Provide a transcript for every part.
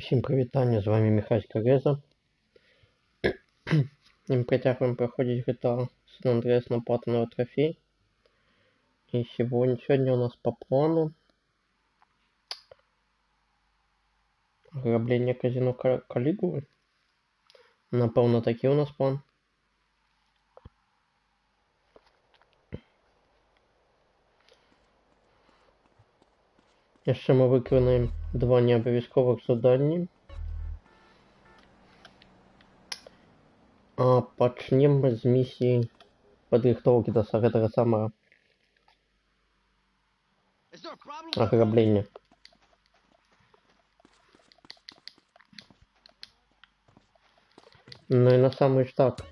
Усім привітання, з вами Михаська Реза. І ми притягуємо проходить GTA San Andreas на платиновый трофей. И сегодня у нас по плану ограбление казино Калигулы. Напевно, такий у нас план. Ще ми виконаємо 2 необов'язкових завдання. А почнем мы с миссии подрихтовки до этого самого ограбления. Ну и на самый штат.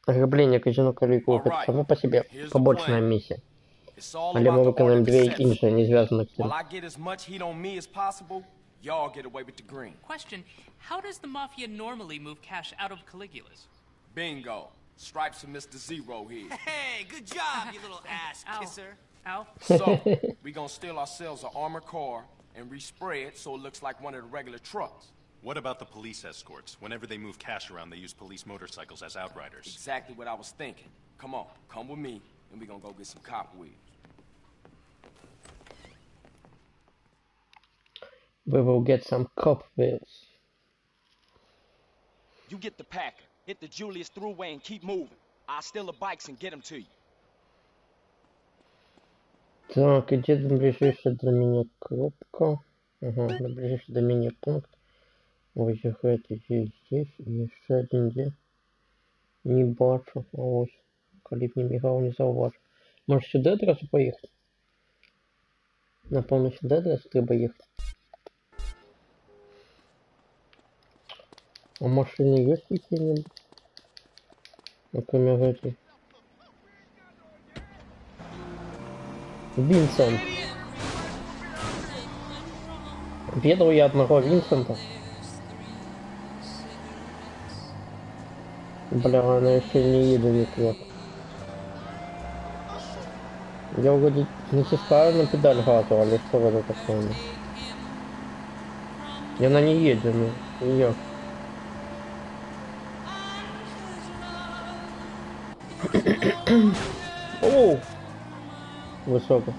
Ограбление казино Калигулы — это само по себе побочная миссия. Але мы виконаємо 2 інші, не зв'язаних з цим. Question: how does the mafia normally move cash out of Caligula's? Bingo. Stripes for Mr. Zero here. Hey, good job, you little ass kisser. Ow. So, we gonna steal ourselves an armored car and respray it so it looks like one of the regular trucks. What about the police escorts? Whenever they move cash around, they use police motorcycles as outriders. Exactly what I was thinking. Come on, come with me, and we gonna go get some cop wheels. We will get some cop wheels. You get the Packer, hit the Julius Thruway and keep moving. I'll steal the bikes and get them to you. Так, где ближайшая до меня кнопка? Ага, ближайший до меня пункт. Выезжайте здесь. И еще один где? Не бачу. А ось. Коли б не мигал, не зауважу. Може сюди одразу поїхати? Напевно, сюди одразу треба їхати. А машины есть какие-нибудь? Например, эти. Винсент. Видел я одного Винсента. Бля, она еще не едет никуда. Я вроде натискаю на педаль газу, але что это такое? И она не едет, ну, ее. Оу! Высоко.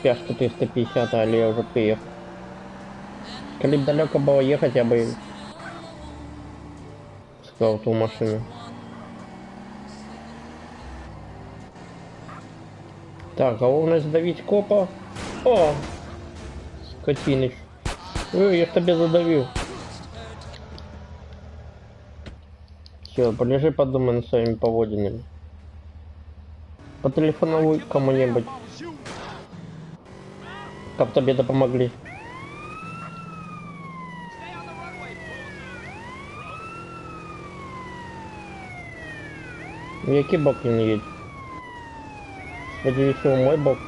Пяшка 350, але я уже приехал. Коли б далеко было ехать, я бы сказал ту машину. Так, головне задавить копа. О! Скотиныч. Ой, я ж тебе задавил. Все, полежи, подумай над своими поводинами. Потелефонуй кому-нибудь. Как тебе это помогли? Який бок він їде? Сподіваюся, у мой бок.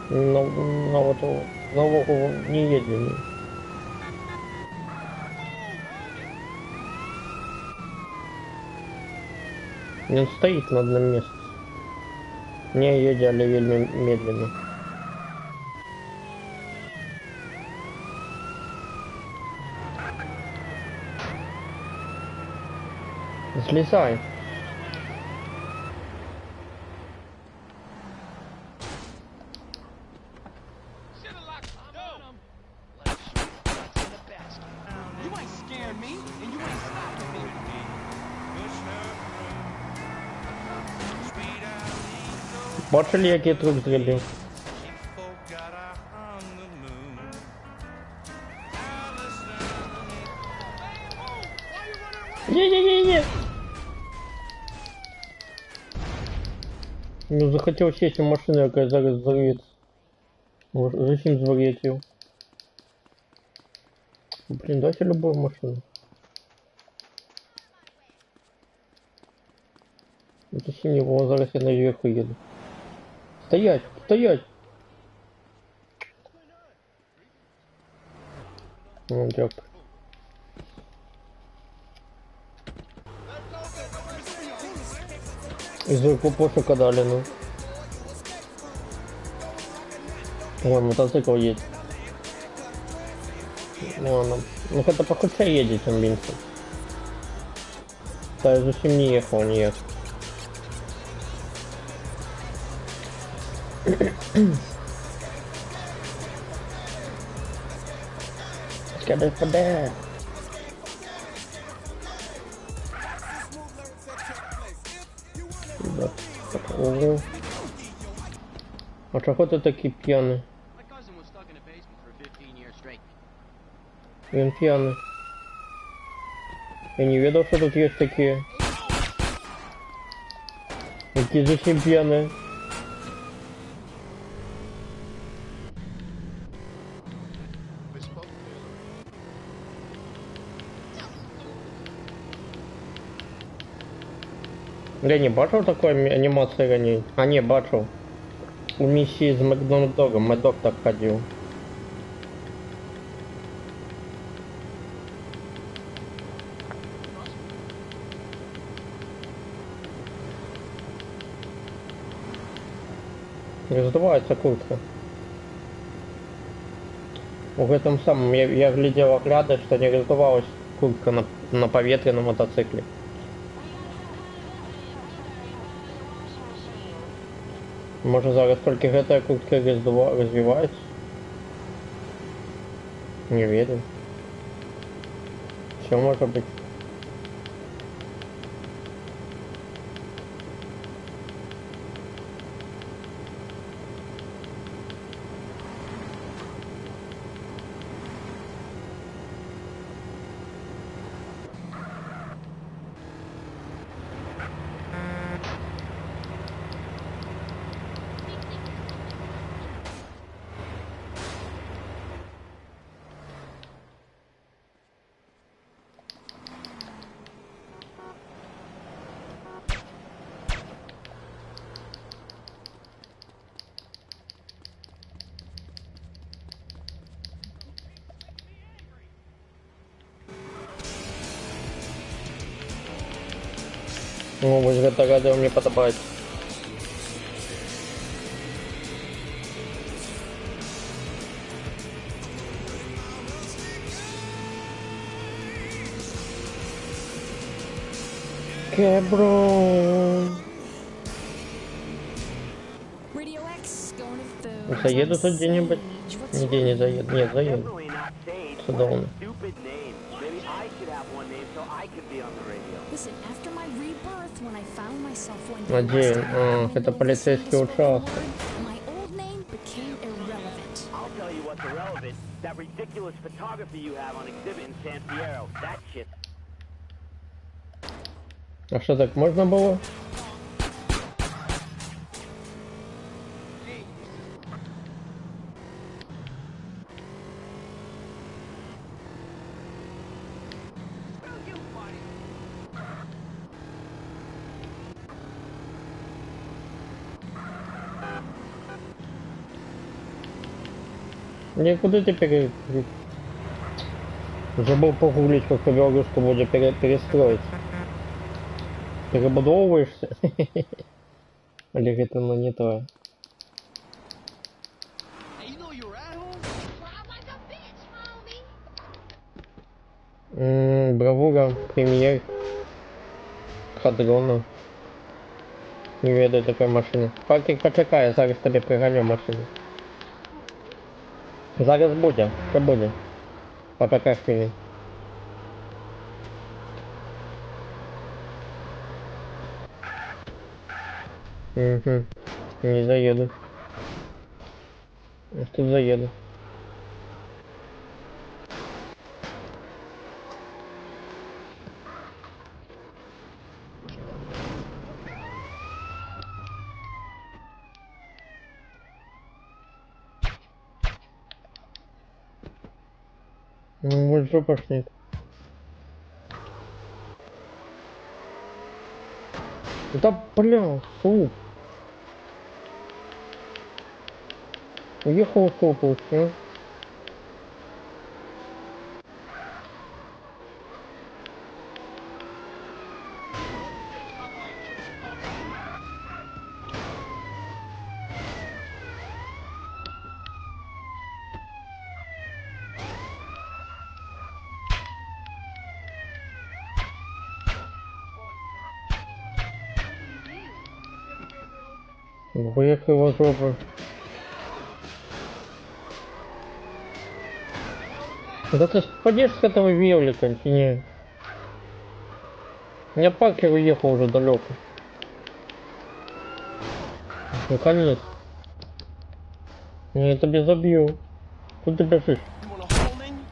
Ну вот, не едем. Он стоит на одном месте. Не едет, але вельми медленно. Слезай. Бачили, який труп зробив? Не-не-не-не! Ну, захотел сесть в машину, яка зараз взорвется. Зачем зварить? Блин, давайте любую машину. Это синего, зараз я наверху еду. Стоять! Стоять! Ну, дёк. Из руку пошука дали, ну. Вон, мотоцикл едет. Вон он. Ну, это похоже едет, там Винсент. Да, я зачем не ехал, не ехал. Скажи подай. Ого. А чого ти такий п'яний? My cousin was stuck in a basement for 15 years straight. Він пьяный. Я не видел, что тут есть такие. Какие зачем пьяные? Я не бачив такой анімації раніше. А не, бачив. У миссии с Макдогом. Макдог так ходил. Раздувается куртка. В этом самом я глядел огляды, что не раздувалась куртка на поветре на мотоцикле. Может зараз только гэтая куртка развивается? Не верю. Все может быть. Ну, вось гэта радыо мне падабаецца. Кеброн. Заеду тут где-нибудь? Нигде не заеду. Нет, заеду. Судовно. Надеюсь, это полицейский участок. А что, так можно было? Никуда теперь забыл погуглить, как по-белорусски будет перестроить. Перебудовываешься? Или это не то? Бравура, премьер, хадрона. Не ведаю такой машины. Патрик, почекай, зараз тебе пригоню машину. Зараз буде, що буде? Пока хвилин. Угу. Не заеду. Тут заеду. Ну, вот жопа шнит. Да бля, фу. Уехал в автобус, а? Выехала жопа. Да ты спадешь с этого велика, чи не? Я Паркер уехал уже далеко. Наконец. Я тебя забью. Куда ты бежишь? You want a hole in you?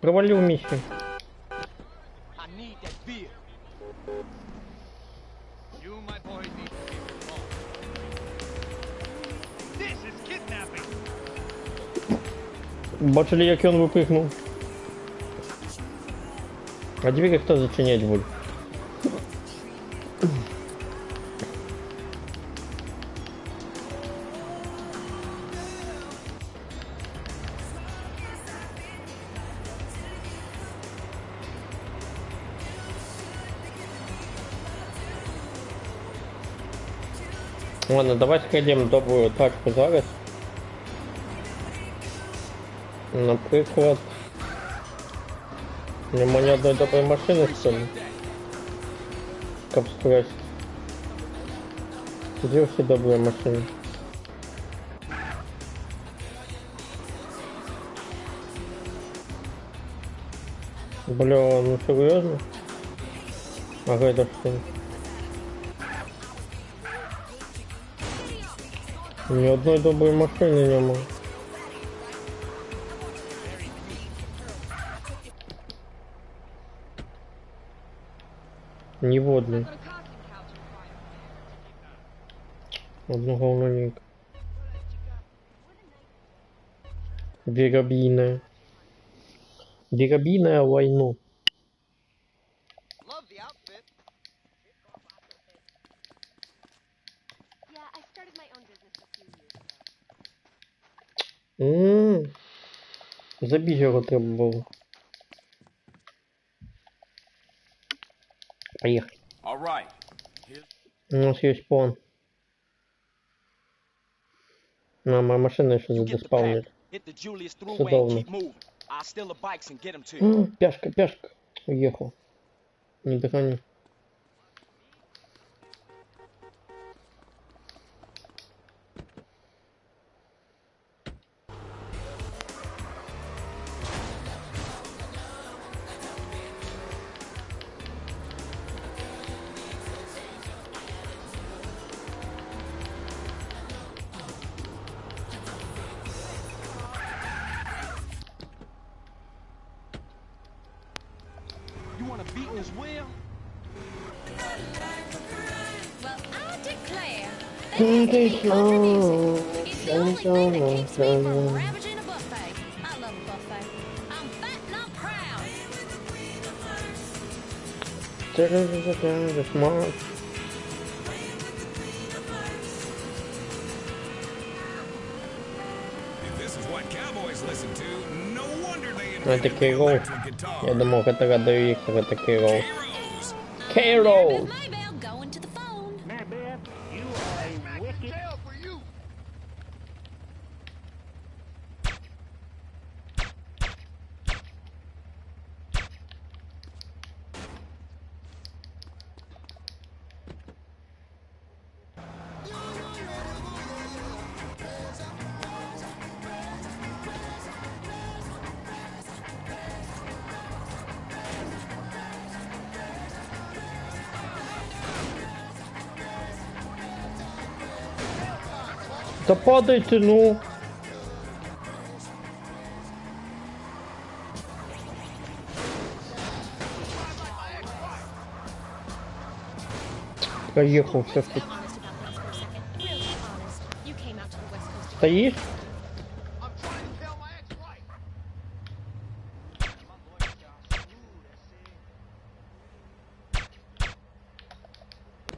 Провалил миссию. I need that beer. You, my boy, need to be alone. This is kidnapping. Бачили, як он випихнув. А двері хто зачинять буде? Ладно, давай сходимо добрую тачку зараз. Наприклад, нема ні одної доброї машини, що ли? Кап скрасть. Де всі добрі машини? Бля, ну серйозно? А это что? Ни одной доброй машины нема. Ни водной. Одно говноненько. Веробийная. Веробийная войну. Love the outfit. Yeah, I started my own business a few years ago. Забить його треба було. Поехали. All right. У нас есть план. Нам моя машина еще You get the pack. задеспаунит. Hit the Julius Thruway and Судовно. keep moving. I'll steal the bikes and get them to you. Пяшка, пяшка. Уехал. Не догони. You want to beat his wheel? Well, I declare. Take it slow. It's the only thing that keeps me from ravaging a buffet. I love a buffet. I'm fat and I'm proud. The smart. If this is what cowboys listen to, no wonder they Это invented the Кейрол. electric guitar. Я думал, это Радовиктор, это Кейрол. Heroes. Кейрол! Maybell going to the phone. Jail for you. Да падайте, ну! Проехал все-таки. Honest about things for a second. Really honest. You came out to the West Coast. Стоишь? I'm trying to tell my ex-wife.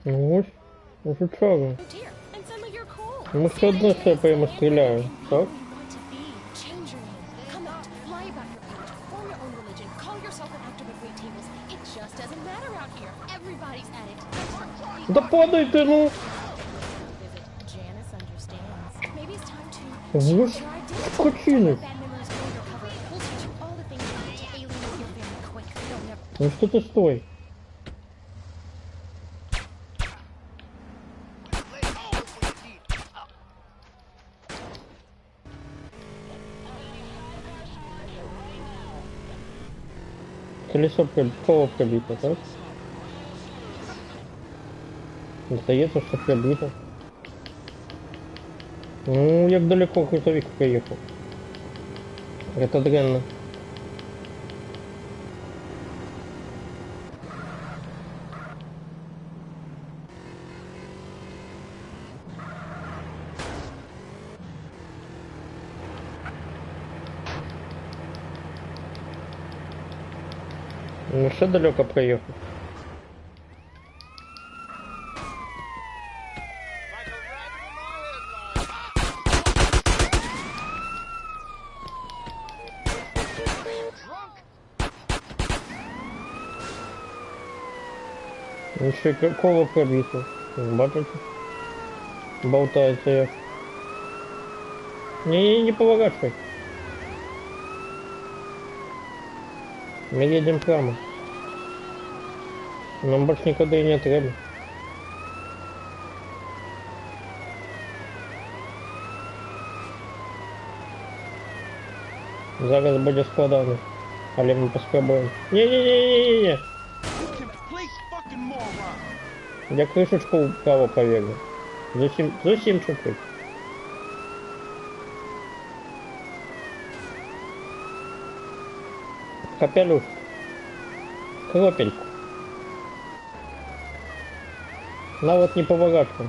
Ну вот. Уже чего? Oh dear. And suddenly you're cool. Мы все одно все прямо стреляем, так? You want to be. Change your name. Come out. Lie about your age. Form your own religion. Call yourself an actor with wait tables. It just doesn't matter out here. Everybody's at it. Да падайте, ну! Visit Janice understands. Maybe Вот скотины. Bad memories go undercover. We'll teach you all the things you need to alienate your family quick. They'll never. Ну что ты стой? Колесо кола пробито, так? Здається, що пробито. Ну, як далеко грузовик приїхав. Это дрянно. Ну, ще далеко проїхав. Ну, ще коло пробито. Бачите? Болтається як. Не поворачивай. Мы едем прямо. Нам больше никуда и не треба. Зараз буде складано. Але ми поспробуємо. Не-не-не-не-не-не! You complete fucking moron. Я крышечку вправо поверну. Зачем чуть-чуть. Капелюш. Кропельку. На вот не поворачивай.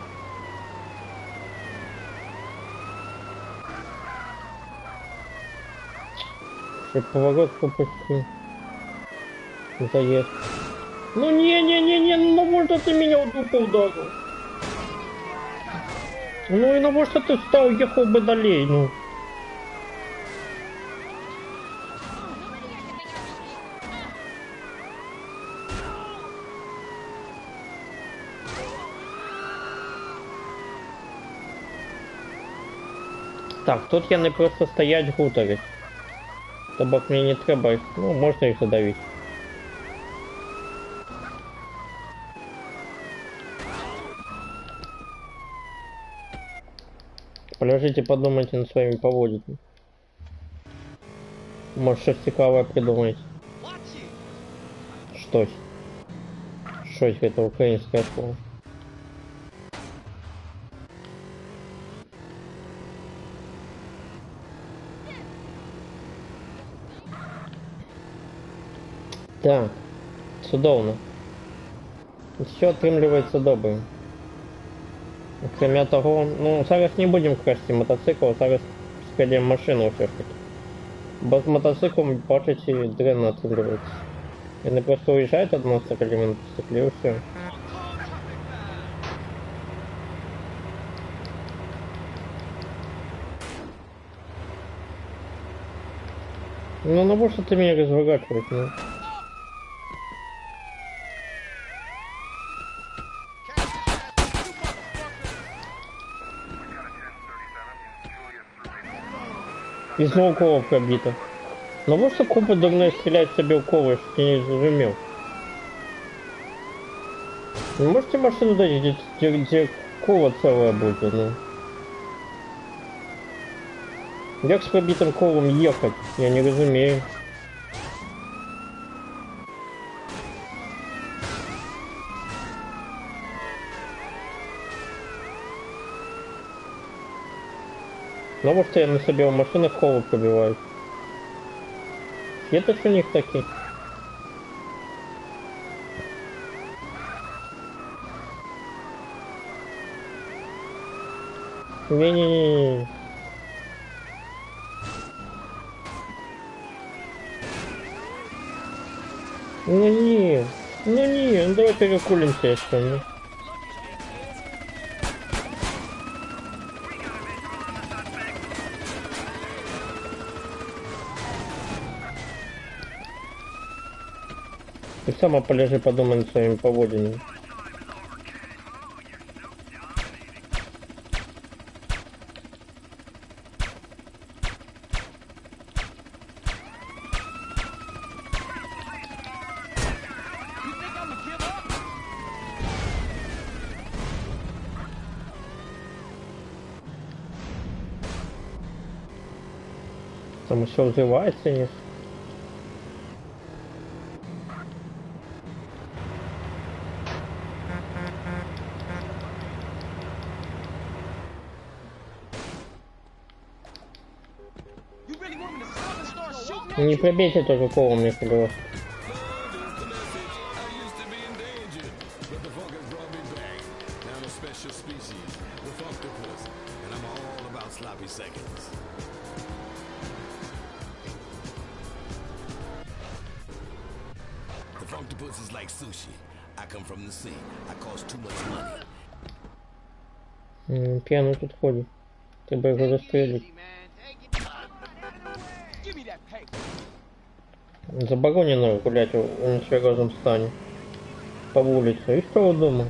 Что поворот пропустил. Заезд. Ну не, ну может ты меня в дупу ударил. Ну и на во что ты стал, ехал бы далее, ну. Так, тут я не просто стоять гутарить. Тобак мені не треба їх, ну можна їх задавити. Полежите, подумайте над своими поводиками. Может, что-то цікавое придумаете. Штось. Щось, это украинское слово. Так, судовно. Все атрымліваецца добрым. Акрамя того, ну, зараз не будем красти мотоцикл, зараз складем машину все ж таки. Бо з мотоциклом, бачите, дренно атрымліваецца. Яны просто уезжают от нас, коли мы на мотоцикле, и все. Ну, на что ты меня разворачиваешь, ну? И снова коло пробито. Но вот что купа дурной стрелять себе в коло, что ты не зажимел. Не можете машину дать, где коло целое будет, ну? Як с пробитым колом ехать? Я не разумею. Ну вот что я на себе в машинах колу пробиваю. Это у них такие. Не-не-не. Ну не, ну давай перекулимся еще, ну. Ты сама полежи, подумай над своими поводениями. Там еще взрывается, нет? You really want me to stop and start shooting at Не you? пробейте только колом, мне пожалуйста. I used to be endangered, but the funk has brought me back. Now I'm a special species, the Funktopus, and I'm all about sloppy seconds. The Funktopus is like sushi. I come from the sea. I cost too much money. Пьяный тут ходит. Ты бы его застрелить. Easy, man. Take it. Give me that paper. Заборонено гулять в нетверезом стане. По улице. И что вы думал?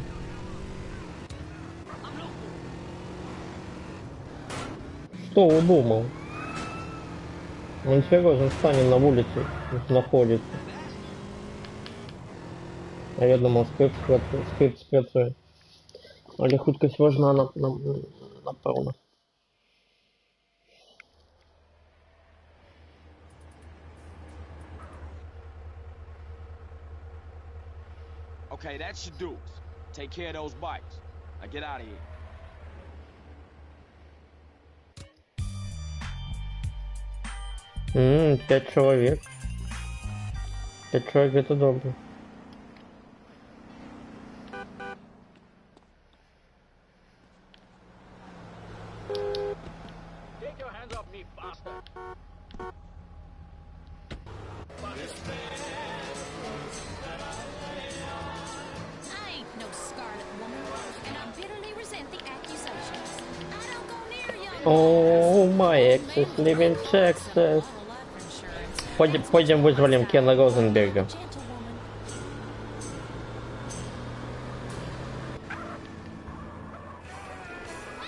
Что вы думал? В нетверезом стане на улице находится. А я думал, скрипт спрацує. Але хуткость важна, напевно. Okay, that's your dues. Take care of those bikes. Now get out of here. Пять человек. 5 человек это добро. Take your hands off me, bastard. I ain't no Scarlet Woman, and I bitterly resent the accusations. I don't go near young Oh, my exes live in Texas. Пойдем вызволим Кена Розенберга. gentlewoman.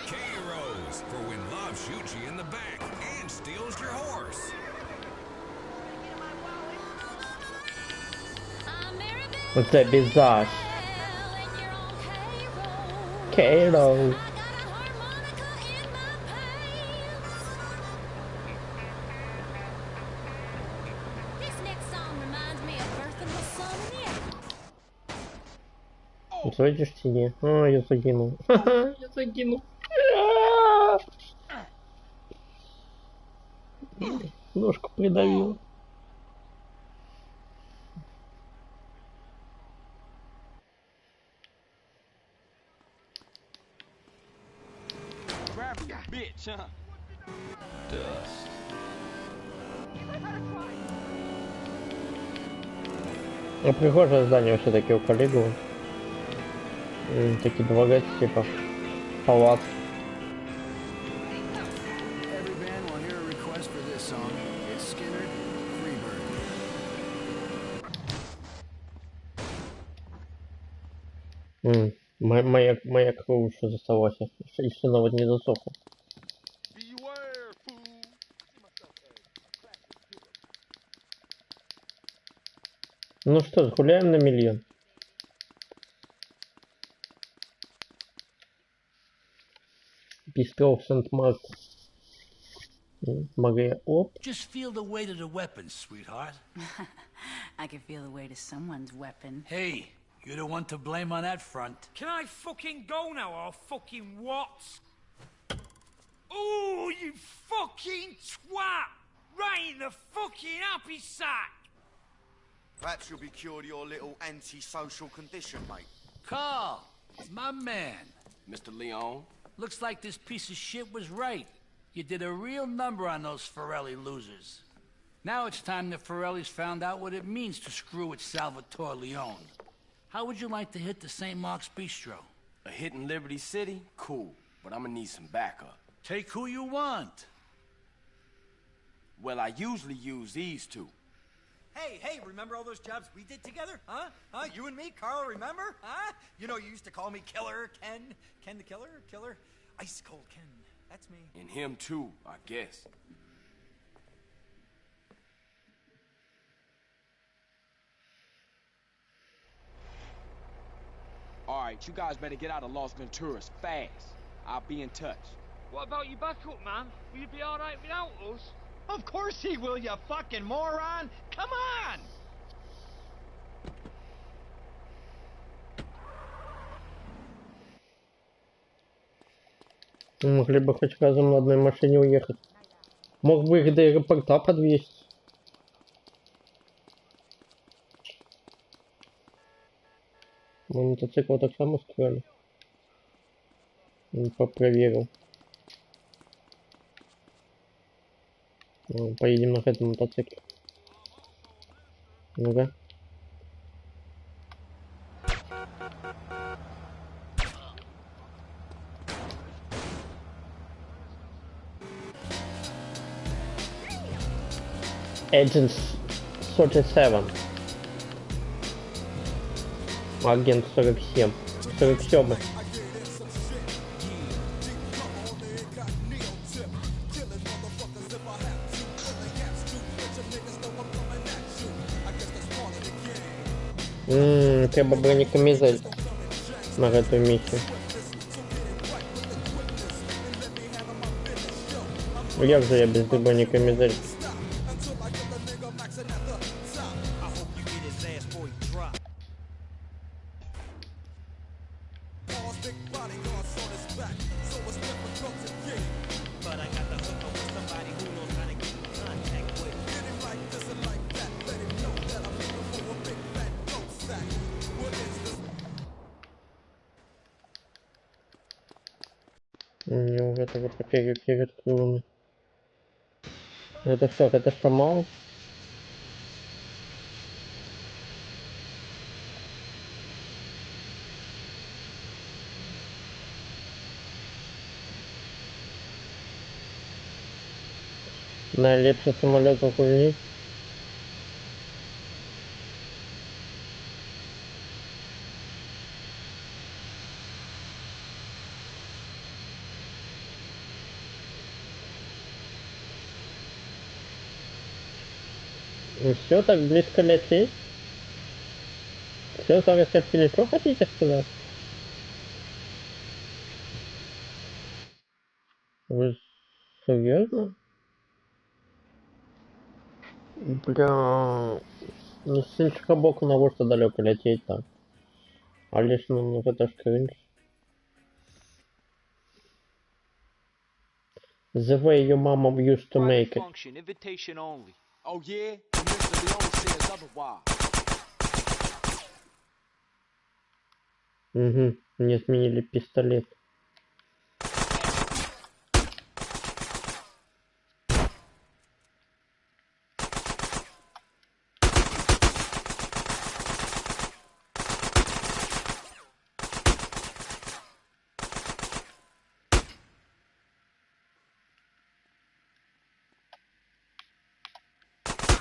K-Rose, for when love shoots you in the back and steals your horse. I'm Maribel, Оце бізаж. and you're on K-Roll. Кейро. I got a harmonica in my pants. This next song reminds me of birthing the sun in the air. Зайдешь тебе. А, я загинул. Я загинул. Ножку придавил. Grab you, bitch, huh? Ну, прихожее здание все-таки у коллегу. Такие дворец, типа палац. Every band will hear a request for this song. It's Skinner, Freebird. Моя кровь еще засталась. Еще навіть не засохла. Beware, fool. Ну что ж, гуляем на миллион. Пистол Сент-Марк. Магия. Оп. Just feel the weight of the weapon, sweetheart. I can feel the weight of someone's weapon. Hey, you're the one to blame on that front. Can I fucking go now or fucking what? Oh, you fucking twat! Right in the fucking happy sack! Perhaps you'll be cured of your little antisocial condition, mate. Carl, my man. Mr. Leon? Looks like this piece of shit was right. You did a real number on those Forelli losers. Now it's time the Forellis found out what it means to screw with Salvatore Leone. How would you like to hit the St. Mark's Bistro? A hit in Liberty City? Cool, but I'm gonna need some backup. Take who you want. Well, I usually use these two. Hey, remember all those jobs we did together? Huh? You and me, Carl, remember? Huh? You know, you used to call me Killer Ken. Ken the Killer? Killer? Ice Cold Ken. That's me. And him too, I guess. All right, you guys better get out of Los Venturas fast. I'll be in touch. What about your backup, man? Will you be alright without us? Of course he will, you fucking moron! Come on! Мы могли бы хоть разом на одной машине уехать. Мог бы их до аэропорта подвезти. Мы мотоцикл так само скрали. Проверил. Поедем на этом мотоцикле. Ну-ка. Agent 47. Агент 47. 47. Треба бронекамизель на эту миссию. Як же я без бронекамизель? Не уже этого перед крылами. Это что? Это что, мало? Найлепший самолет в Украине. И все так близко лететь? Все, зараз хотели, что хотите сказать? Вы серьезно? Бля, не с іншого боку на что далеко лететь так. А лишь ну это ж кринж. The way your mama used to make it. Function, invitation only. Oh yeah? Mr. Leone says otherwise. Угу, мне сменили пистолет.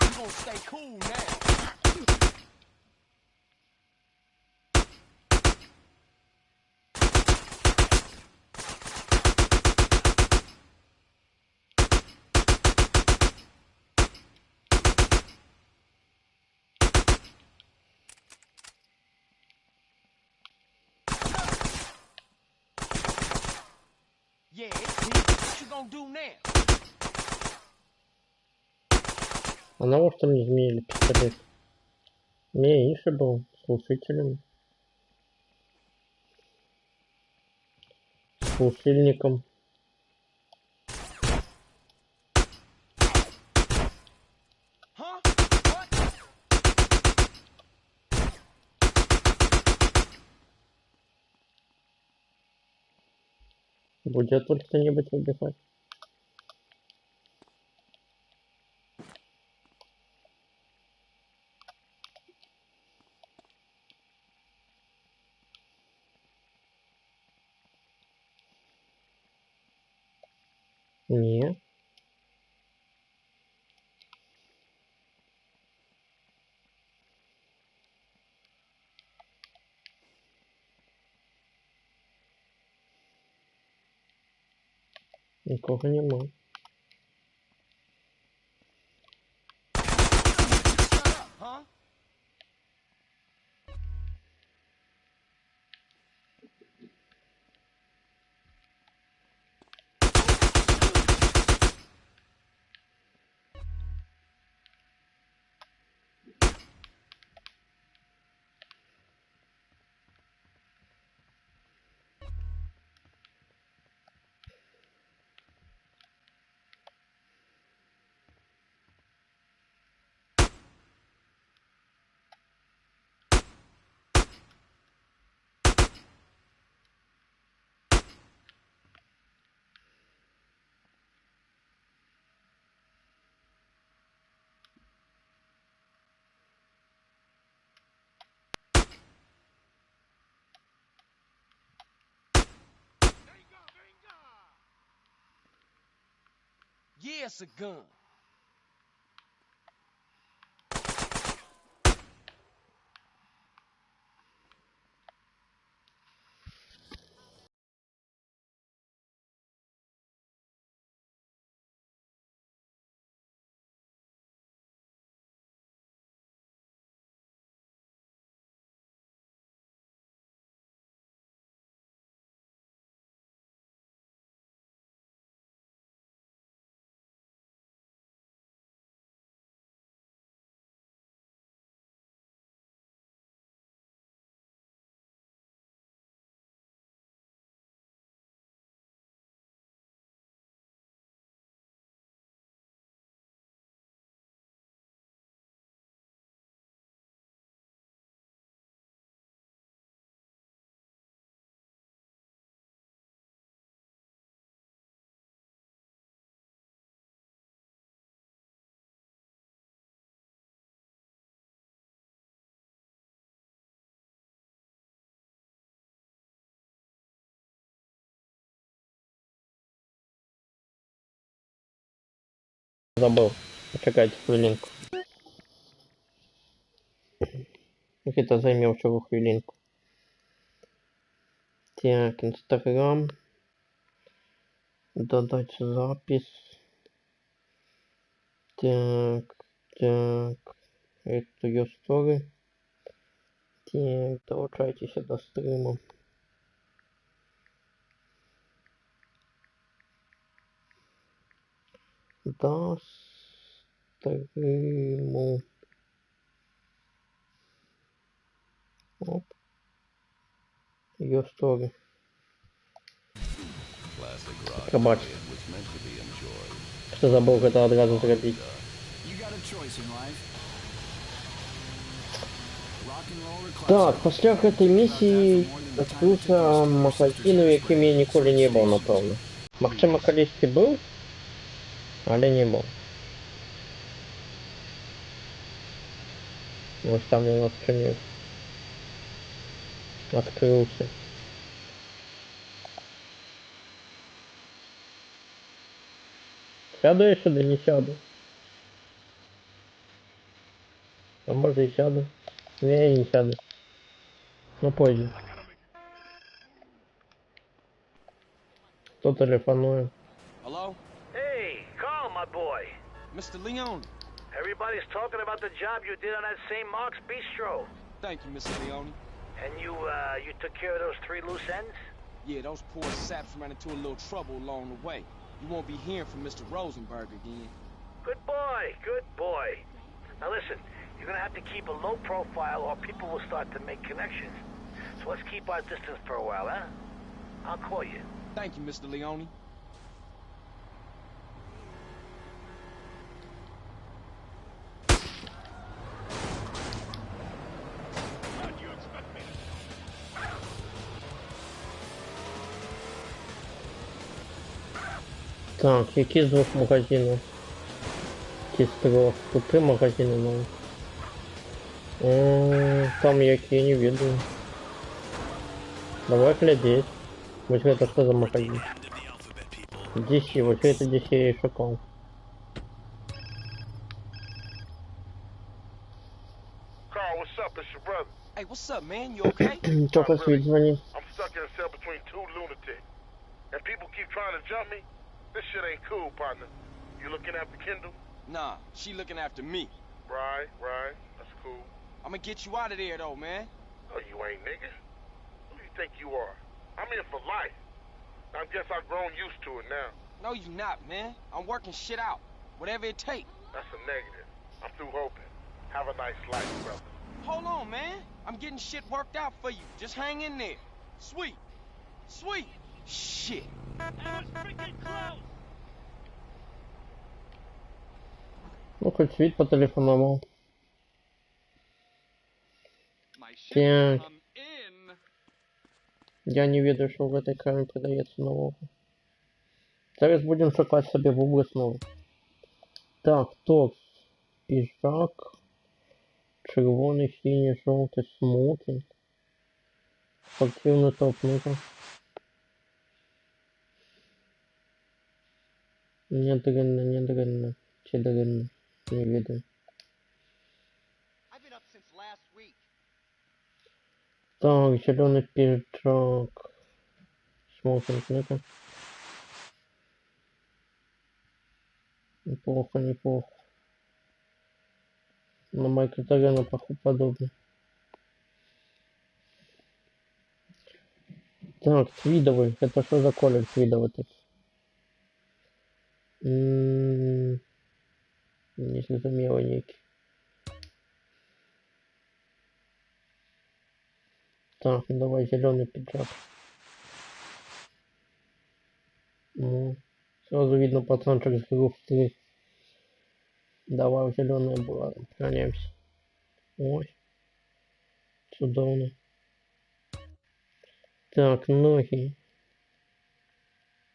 You gonna stay cool now. Yeah, what you gonna do now? А на что мне изменили пистолет? Не, Иша был слушателем. Слушильником. Будет только кто-нибудь выбегать. Не. Нікого нема. Yeah, it's a gun. Забыл. Почекайте хвилинку. Какие-то займем всего хвилинку. Так, Инстаграм. Додать запись. Так, так. Это ее story. Так, долучайтесь до стрима. До стриму. Оп. Ее story. Пробач. Что забыл это одразу зробить. Так, після этой миссии відкрився магазин, у яким я ніколи не був, напевно. Максима колись був, але не був. Ось там він відкрився. Сяду я сюди, не сяду. А може і сяду. Не сяду. Ну позже. Кто телефонует? Hello? Hey, Carl, my boy. Mr. Leone. Everybody's talking about the job you did on that St. Mark's Bistro. Thank you, Mr. Leone. And you took care of those 3 loose ends? Yeah, those poor saps ran into a little trouble along the way. You won't be hearing from Mr. Rosenberg again. Good boy, good boy. Now listen, you're gonna have to keep a low profile or people will start to make connections. So let's keep our distance for a while, huh? I'll call you. Thank you, Mr. Leone. Так, які з 2 магазинів? Ті з 3. Тут 3 магазини мали. Там які не видно. Давай глядеть. Вот это что за магазин? DC, вот это DC я и шукал. Carl, what's up? It's your brother. Hey, what's up, man? You okay? Только свет звонит. I'm stuck in a cell between 2 lunatics. And people keep trying to jump me. This shit ain't cool, partner. You looking after Kendall? Nah, she looking after me. Right. That's cool. I'ma get you out of there, though, man. Oh, you ain't, nigga. Who do you think you are? I'm in for life. I guess I've grown used to it now. No, you not, man. I'm working shit out. Whatever it takes. That's a negative. I'm through hoping. Have a nice life, brother. Hold on, man. I'm getting shit worked out for you. Just hang in there. Sweet. Shit. That was freaking close. Ну, хоть свет потелефоновал. Так. Я не ведаю, що в этой краме продається нового. Зараз будемо шукати собі в обласну. Так, токс. Піжак. Червоний, синій, жовтий, смокінг. Спортивний топ, ну-ка. Недренно. Чедренно. Не видно. Так, зеленый пиджак. Смокинг, ну-ка. Неплохо. На Майкла Джексона подобно. Так, твидовый. Это что за колер твидовый тут? Незрозумело некий. Так, ну давай зеленый пиджак. Ну, сразу видно пацанчик с групп 3. Давай зеленая была. Проняемся. Ой. Чудовно. Так, ноги.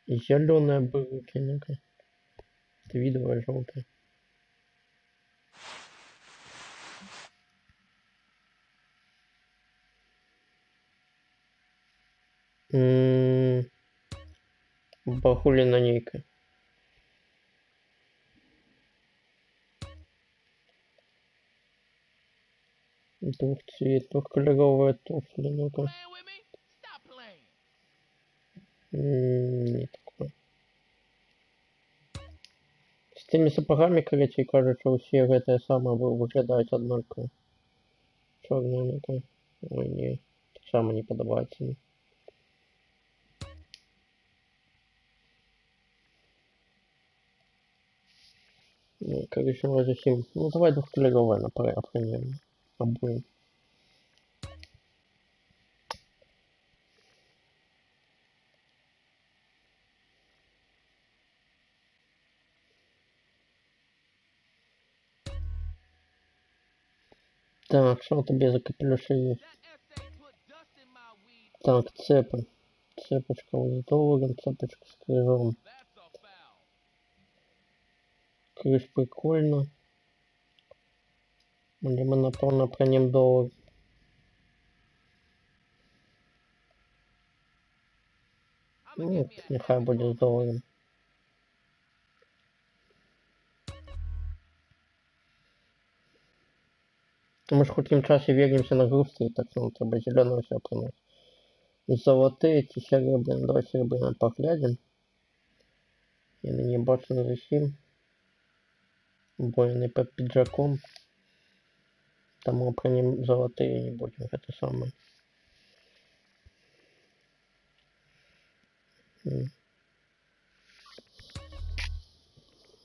Зеленая брюки, ну-ка. Твидовая желтая. Бахулина нейка. Двухколеровая туфля, ну-ка. Не такое. С теми сапогами, короче, кажется, у всех это самое выглядает однаково. Черная, ну-ка. Ой, не. Так само не подобается мне. Ну, короче, вроде хим. Ну, давай двухколеровая на охраняем. Обоим. Так, что тебе за капелюши есть? Так, цепы. Цепочка с долларом, цепочка с крыжом. Крыж прикольно. Или мы напомню про ним доллар. Нет, нехай будет с долларом. Мы же хоть в часе вернемся на грузки, так что треба зеленого все приносить. Золотые, эти серебряные. Давай серебряные поглядим. Я не бачу на зачем. Бойный под пиджаком. Там мы про ним золотые не будем, это самое.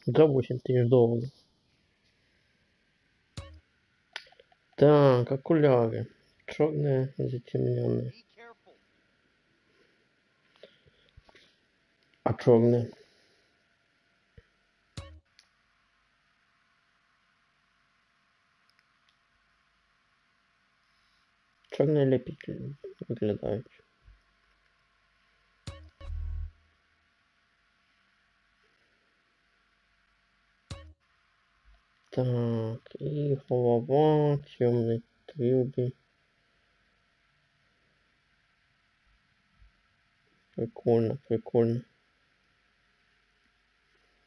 За 8 тысяч долларов. Так, окуляры. Черные, затемненные. А черные? Черные лепители выглядают. Так, и голова, темный трюби. Прикольно.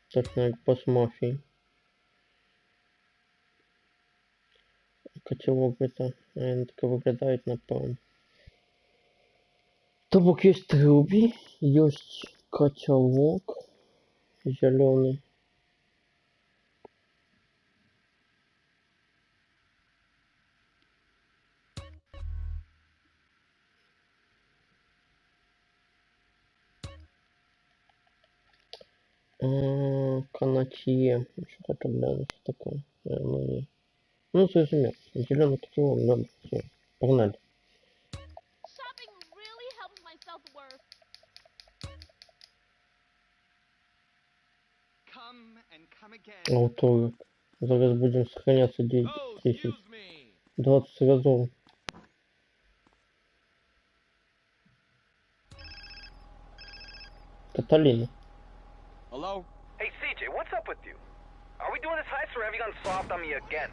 Точно как босс мафии. Котелок это, наверное, так выглядает, напевно. Тобок есть трюби, есть котелок зеленый. Канатье. Что это, блядь, что такое? Ну, зрозумел. Зеленый котелок, надо. Все, погнали. Авторы. Зараз будем сохраняться 10. 20 разов. Каталина. Hello? Hey, CJ, what's up with you? Are we doing this heist or have you gone soft on me again?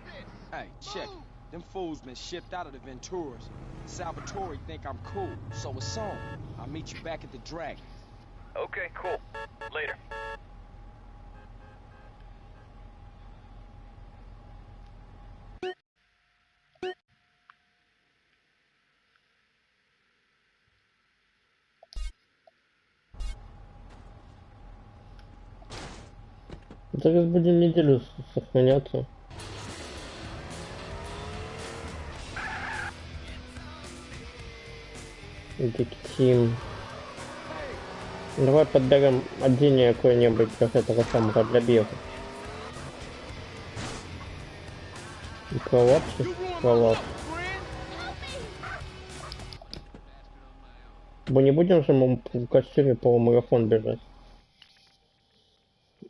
Hey, check it. Them fools been shipped out of the Venturas. Salvatore think I'm cool, so it's on. I'll meet you back at the Dragon. Okay, cool. Later. Зараз будем неделю сохраняться. Детектив. Давай подберем отделение какое-нибудь как этого самого для бега. И коллапсы. Коллапс. Мы не будем же мы в костюме полумарафон бежать.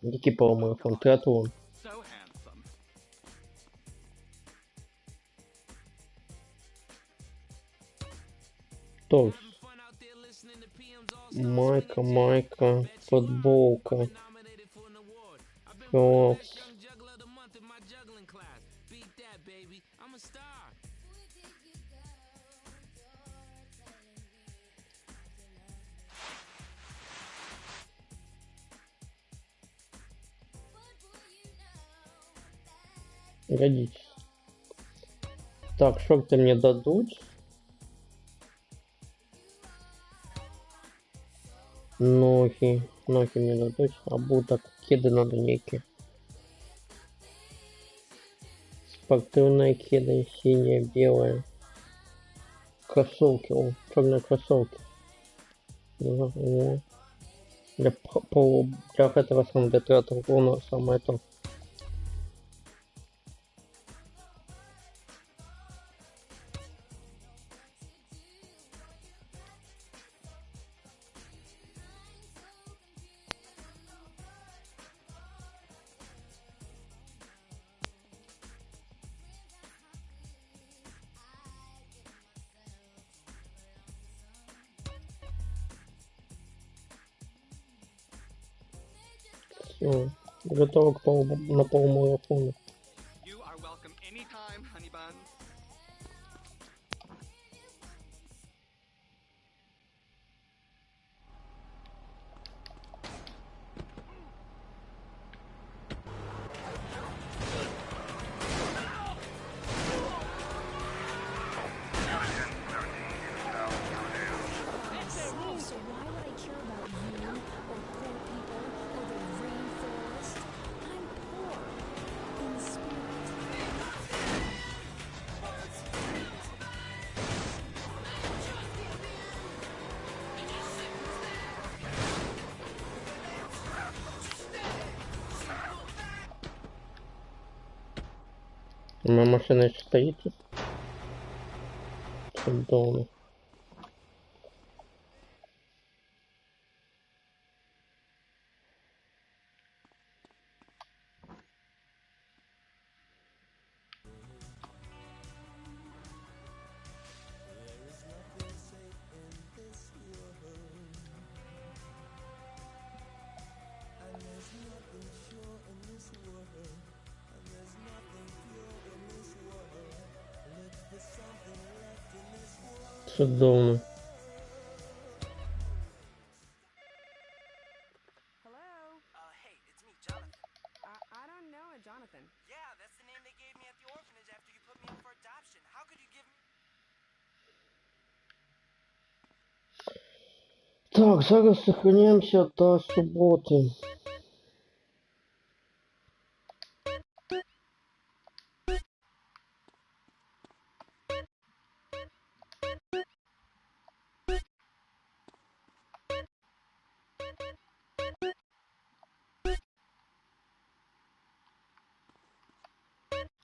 Який полумарафон? Триатлон. Торс. Майка, футболка. Флокс. Годится. Так, шорты мне дадут. Ноги мне дадут. Обуток, кеды надо некие. Спортивные кеды, синяя, белая. Кроссовки, о, черные кроссовки. Для этого самого для триатлона самое то. Все, готово на полумарафону. Моя машина еще стоит. Чудовно. Чудовно. Так, зараз сохраняемся до субботы.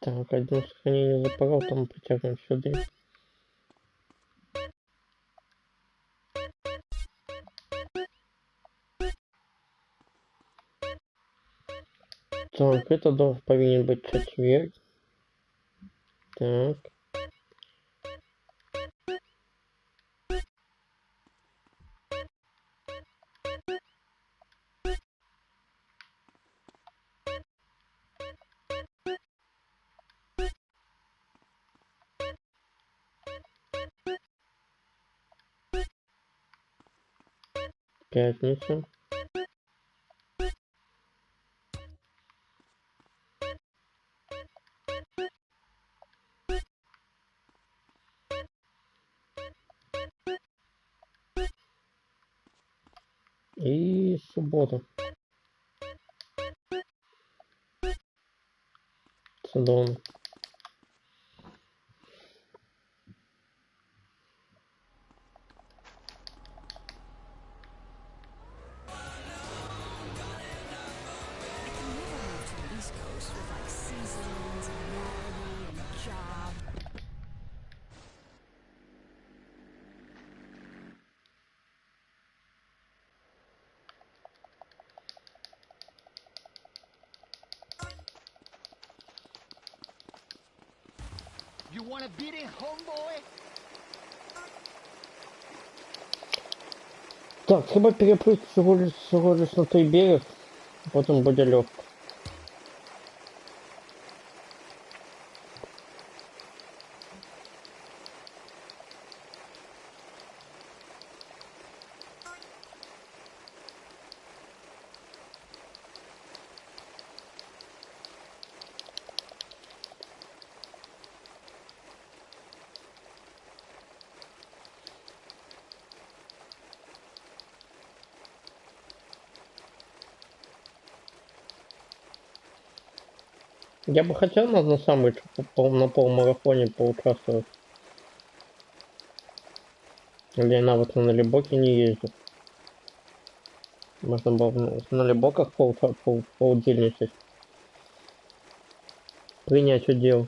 Так, одно сохранение запорол, там притягиваем сюда. Так, это повинен быть четверг. Так. Пятница. И суббота. дом. You wanna beat it, homeboy? Так, треба переплыть всего лишь на той берег, потом будет легко. Я бы хотел на самый на полмарафоне поучаствовать. Или я навык на Либоке не ездил. Можно было на Либоках поудельничать. Принять удел.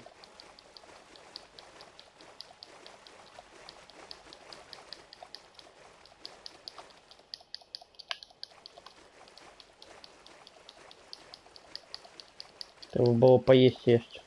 Треба было поесть есть.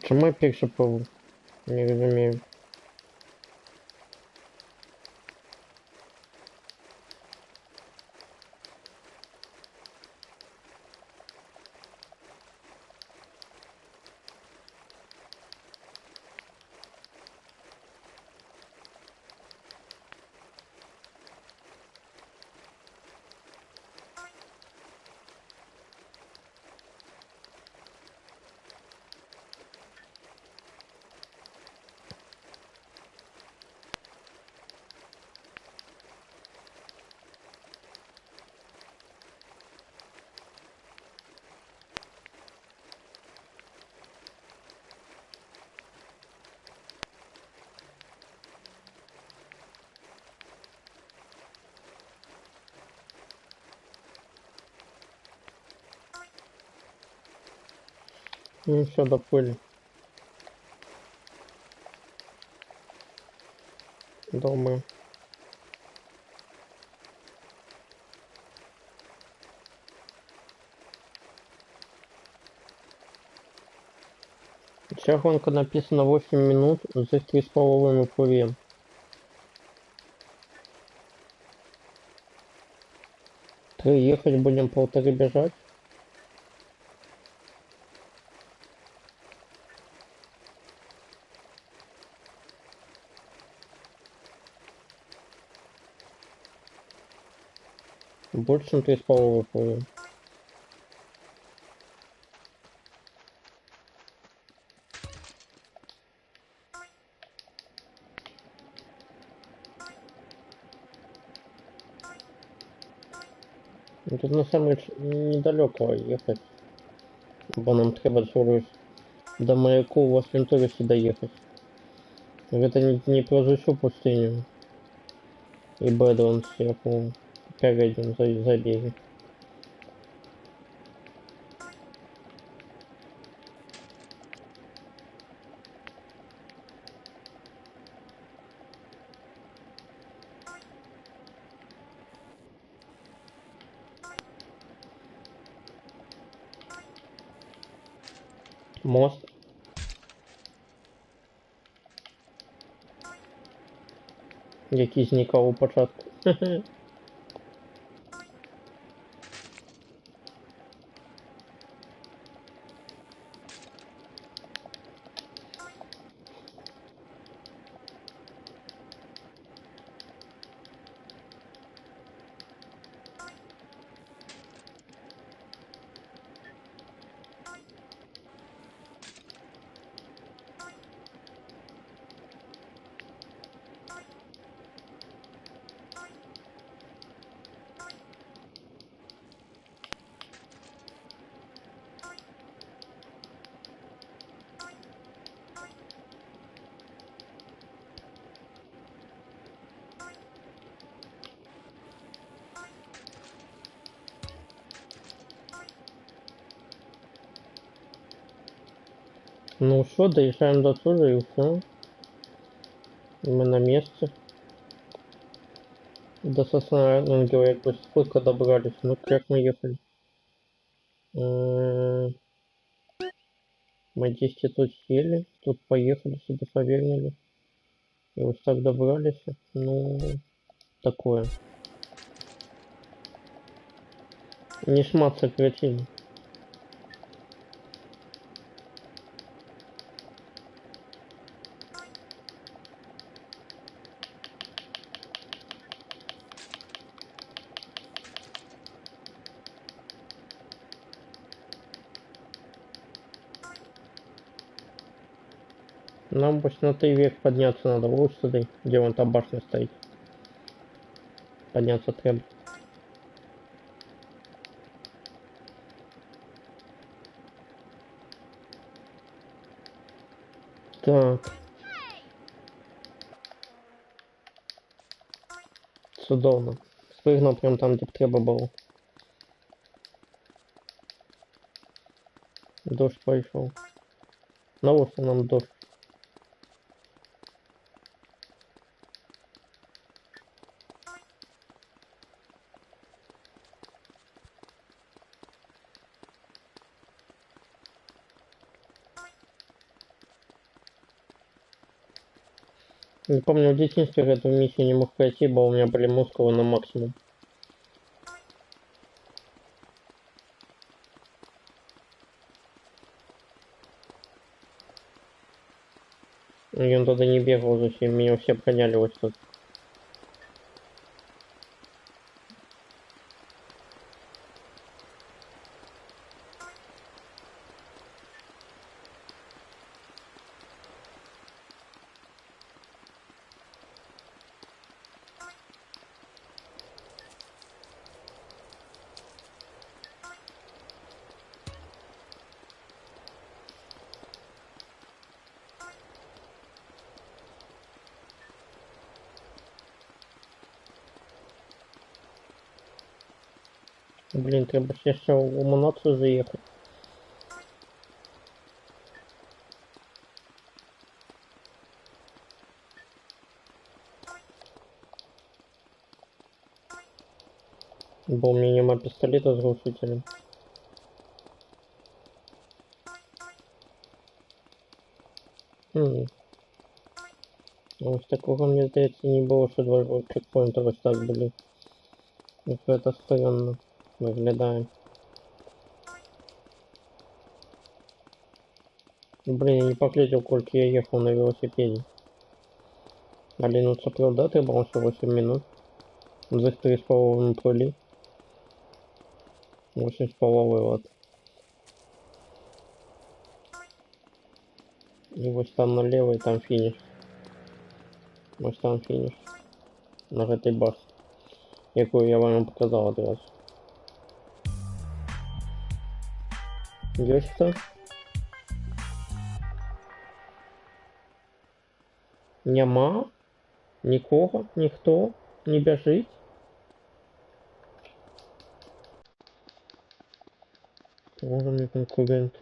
Чому я перше пливу? Не розумію. Ну все, доплыли. Думаю. Вся гонка написана 8 минут, за 3,5 мы плывем. Ехать будем, 1,5 бежать. Больше, чем 3,5 плывем. Тут на самом деле недалеко ехать. Бо нам треба всего лишь до маяку в Васвинторисе доехать. Это не про всю пустыню. И Бэдланд сверху перейдем за берег. Мост. який зникав у початку. Ну что, доезжаем до туда и все. Мы на месте. До Сосна Ангела якось сколько добрались. Ну как мы ехали? Мы 10 тут сели, тут поехали, сюда повернули. И вот так добрались. Ну, такое. Не шмат сократили. Нам пусть на 3 вверх подняться надо, вот сюда, где вон та башня стоит. Подняться треба. Так. Судовно. Спрыгнул прям там, где треба было. Дождь пошел. Наводится нам дождь. Не помню, в детстве эту миссию не мог пройти, бо у меня были мускулы на максимум. И он тогда не бегал зачем, меня все обгоняли вот тут. Блин, треба ще в Монацию заехать. Бо у меня нема пистолета с глушителем. Ось такого, мне здається, не было, что два чекпоинта ось так были. Это странно выглядает. Блин, я не поглядел, сколько я ехал на велосипеде. Оглянуться правда, треба ще 8 минут. За 3,5 пролив. 8,5 Вт. И вот там налево, и там финиш. Вот там финиш. На этой башне, якую я вам показал одразу. Есть кто? Нема? Нікого? Ніхто? Не біжить? Може мій конкурент.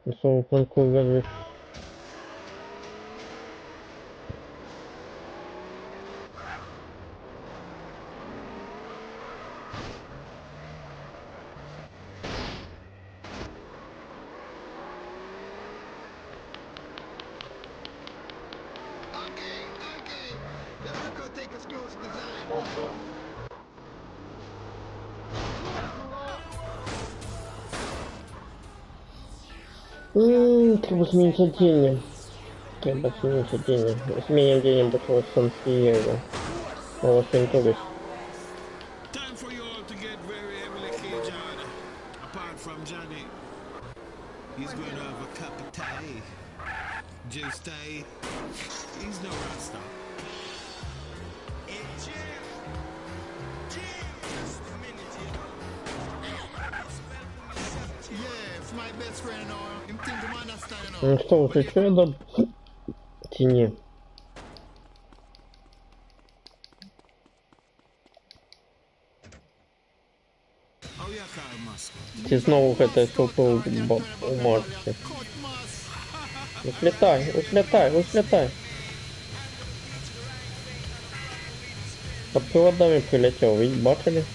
Особо конкурент. Треба змінити одіння. Треба змінити одіння. Змінюємо одіння до того Сан-Фієго. Лос-Анджелес. Time for you all to get very heavily caged on. Apart from Johnny, he's going to have a cup of tea. Juice tea. He's no Rasta. Yeah, it's my best friend, or him think him understand, Ну что, уже что я до тени? Ты снова в этой толпы у Марси. Услетай, услетай, услетай. Под проводами прилетел, видите, бачили?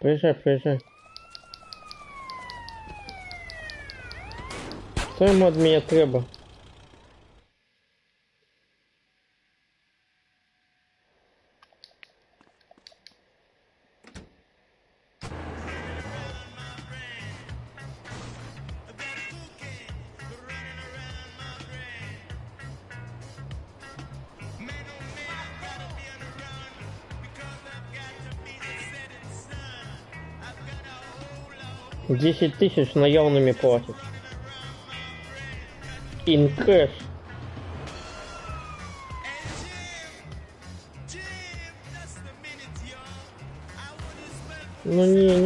Приезжай, приезжай. Что ему от меня треба? $10 000 наявными платят. In cash. Ну не.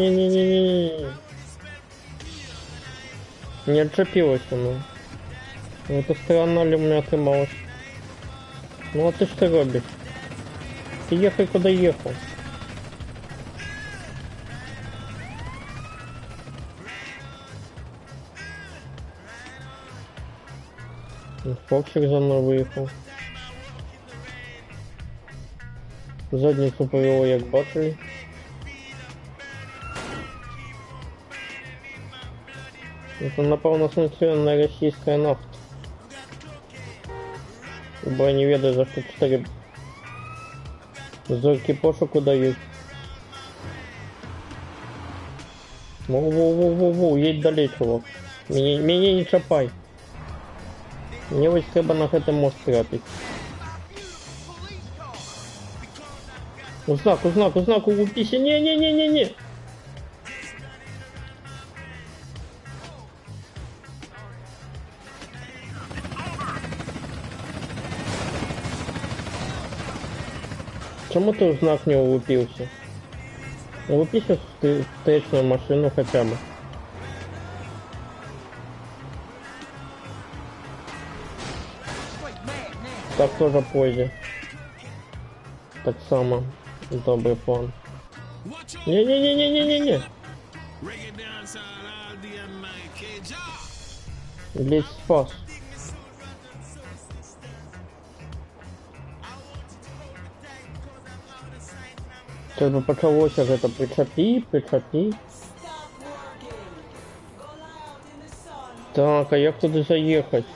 Не отчепилась она. Это странно ли у меня отымалось. Ну а ты что робишь? Ты ехай куда ехал. Фоксик за мной выехал. Задницу повело, як бачили. Это напевно санкціонна російська нафта. Бо я не ведаю, за що 4 зорки пошуку дають. Воу, едь далі, чувак. Меня не чапай. Мне ось треба на гэтый мост трапить. Узнак, улупися. Не. Чему ты узнак не улупился? Улупися в встречную машину хотя бы. Так тоже позже. Так само. Добрый план. Не. Лезь спас. Сейчас бы почалося это причапи. Так, а як туди заехать?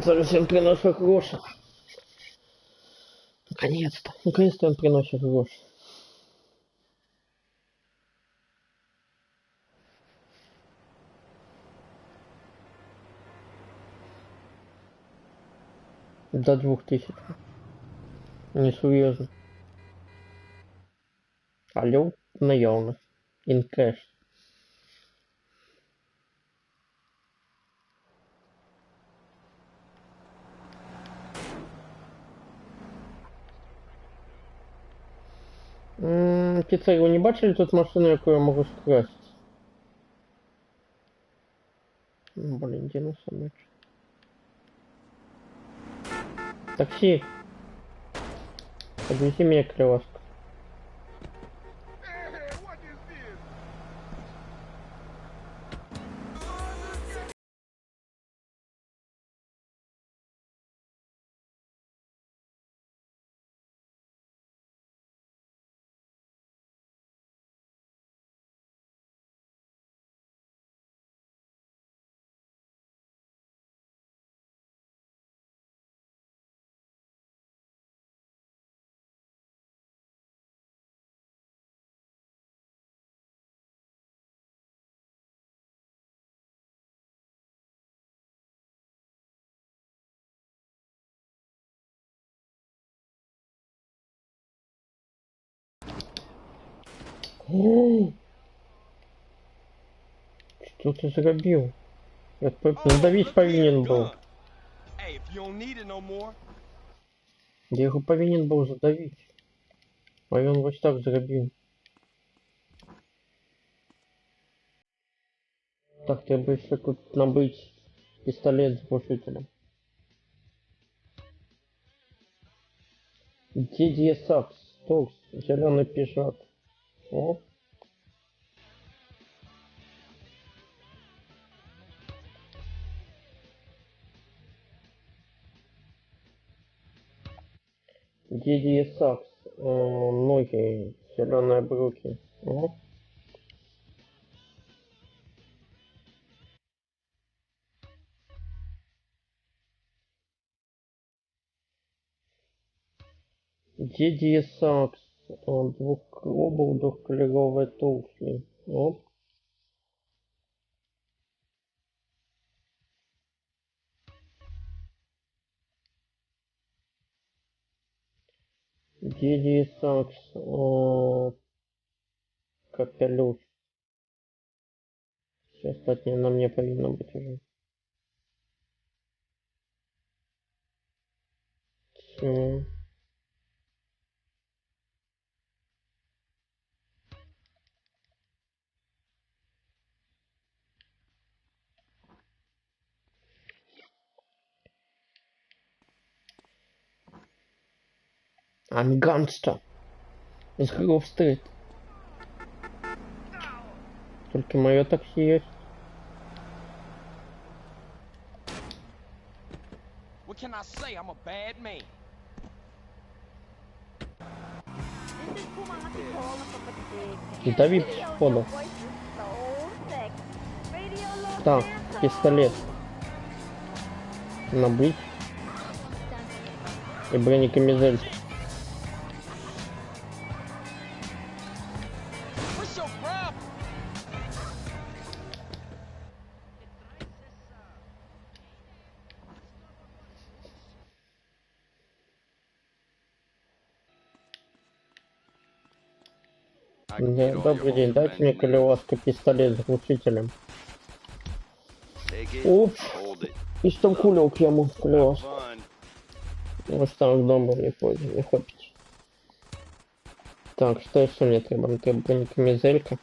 Зараз им приношу гроши. Наконец-то он приносит гроши. До 2000. Несерьезно. Алло, наявно. In cash. Офіцер, ви не бачили тут машину, яку я можу скрасти? Блин, где на самом Такси. Подвези меня, крылашка. Что ты зробил? Я надавить повинен был. Я его повинен был задавить. А он вот так зробил. Так, треба еще тут набыть пистолет с глушителем. Дидье Сакс, Токс, зеленый пижак. О. Дидье Сакс, ноги, зеленые брюки. О. Дидье Сакс, обувь двухколеровые туфли. Оп. Дидье Сакс, капелюш. Все остальное на мне повинно быть уже. Все. I'm gangster. Из Гров-стрит. Только мое такси есть. What can I say? I'm a bad man. Дави пешеходов. Так, пистолет. Набыть. И бронекамизель. Добрый день, дайте мне колеласка пистолет с глушителем. Уп! И что кулек я могу колеласку. Вот там дома не хопить. Так, что еще мне треба? Мне треба бронекамизелька.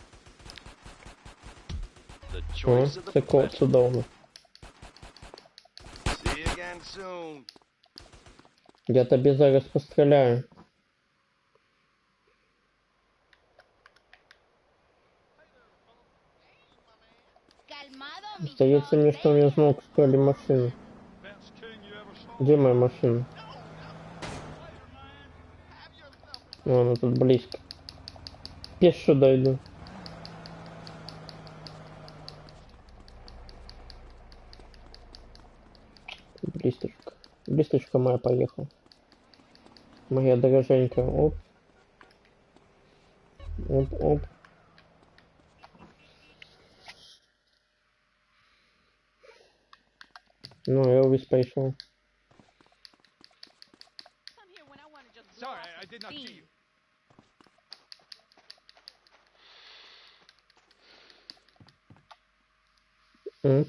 О, це код чудовно. Я тобі зараз постріляю. Остается мне, что мне снова стали машины. Где моя машина? Она тут близко. Пешу дойду. Блисточка. Блисточка моя поехала. Моя дороженькая. Оп. Оп, оп. Ну, Элвис пришел. Sorry, I did not see you.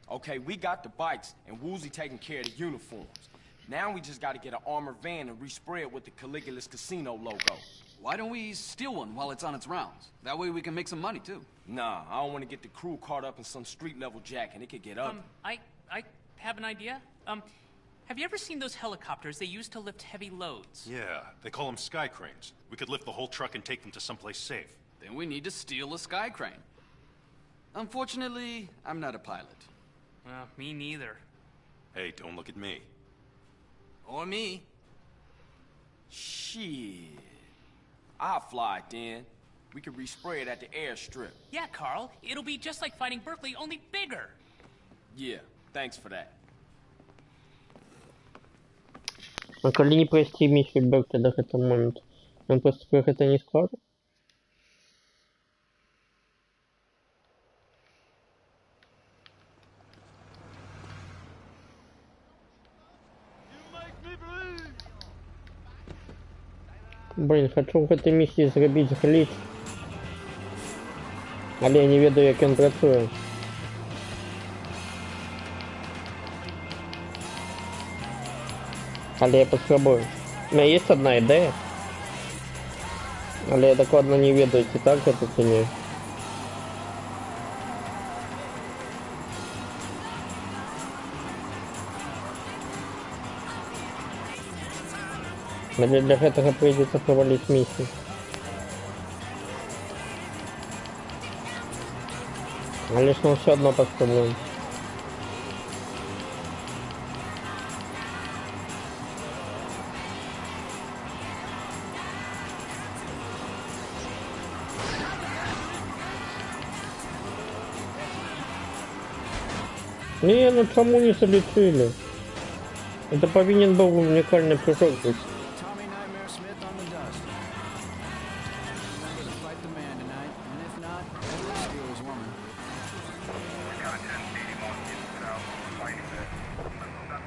Okay, we got the bikes, and Woozie taking care of the uniforms. Now we just gotta get an armored van and respray it with the Caligula's Casino logo. Why don't we steal one while it's on its rounds? That way we can make some money, too. Nah, I don't want to get the crew caught up in some street-level jack and it could get ugly. I have an idea. Have you ever seen those helicopters they use to lift heavy loads? Yeah, they call them sky cranes. We could lift the whole truck and take them to someplace safe. Then we need to steal a sky crane. Unfortunately, I'm not a pilot. Well, me neither. Hey, don't look at me. Or me. Shit. I'll fly it then. We could respray it at the airstrip. Yeah, Carl. It'll be just like fighting Berkeley, only bigger. Yeah, thanks for that. А коли не провести миссию Беркли до этого момента, он просто про это не скажет? Блин, хочу в этой миссии зрабіць гліч. Але я не ведаю, як ён працуе. Але я паспрабую. У меня есть одна идея. Але я докладно не ведаю, ці так гэта ці не. Але для гэтага прыйдзецца праваліць місію. Але ж мы ўсё адно паспрабуем. Не, ну чому не залечили? Это повинен был уникальный прыжок быть.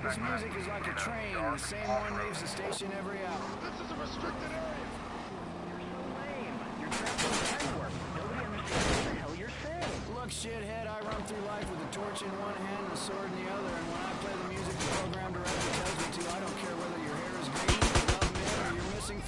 This music is like a train. The same one leaves the station every hour. This is a restricted area. You're trapped in network. Nobody understands what the hell you're saying. Look, shithead, I run through life with a torch in one hand and a sword in the other, and when I play the music the program director tells me to, I don't care whether your hair is green, you love me, or you're missing...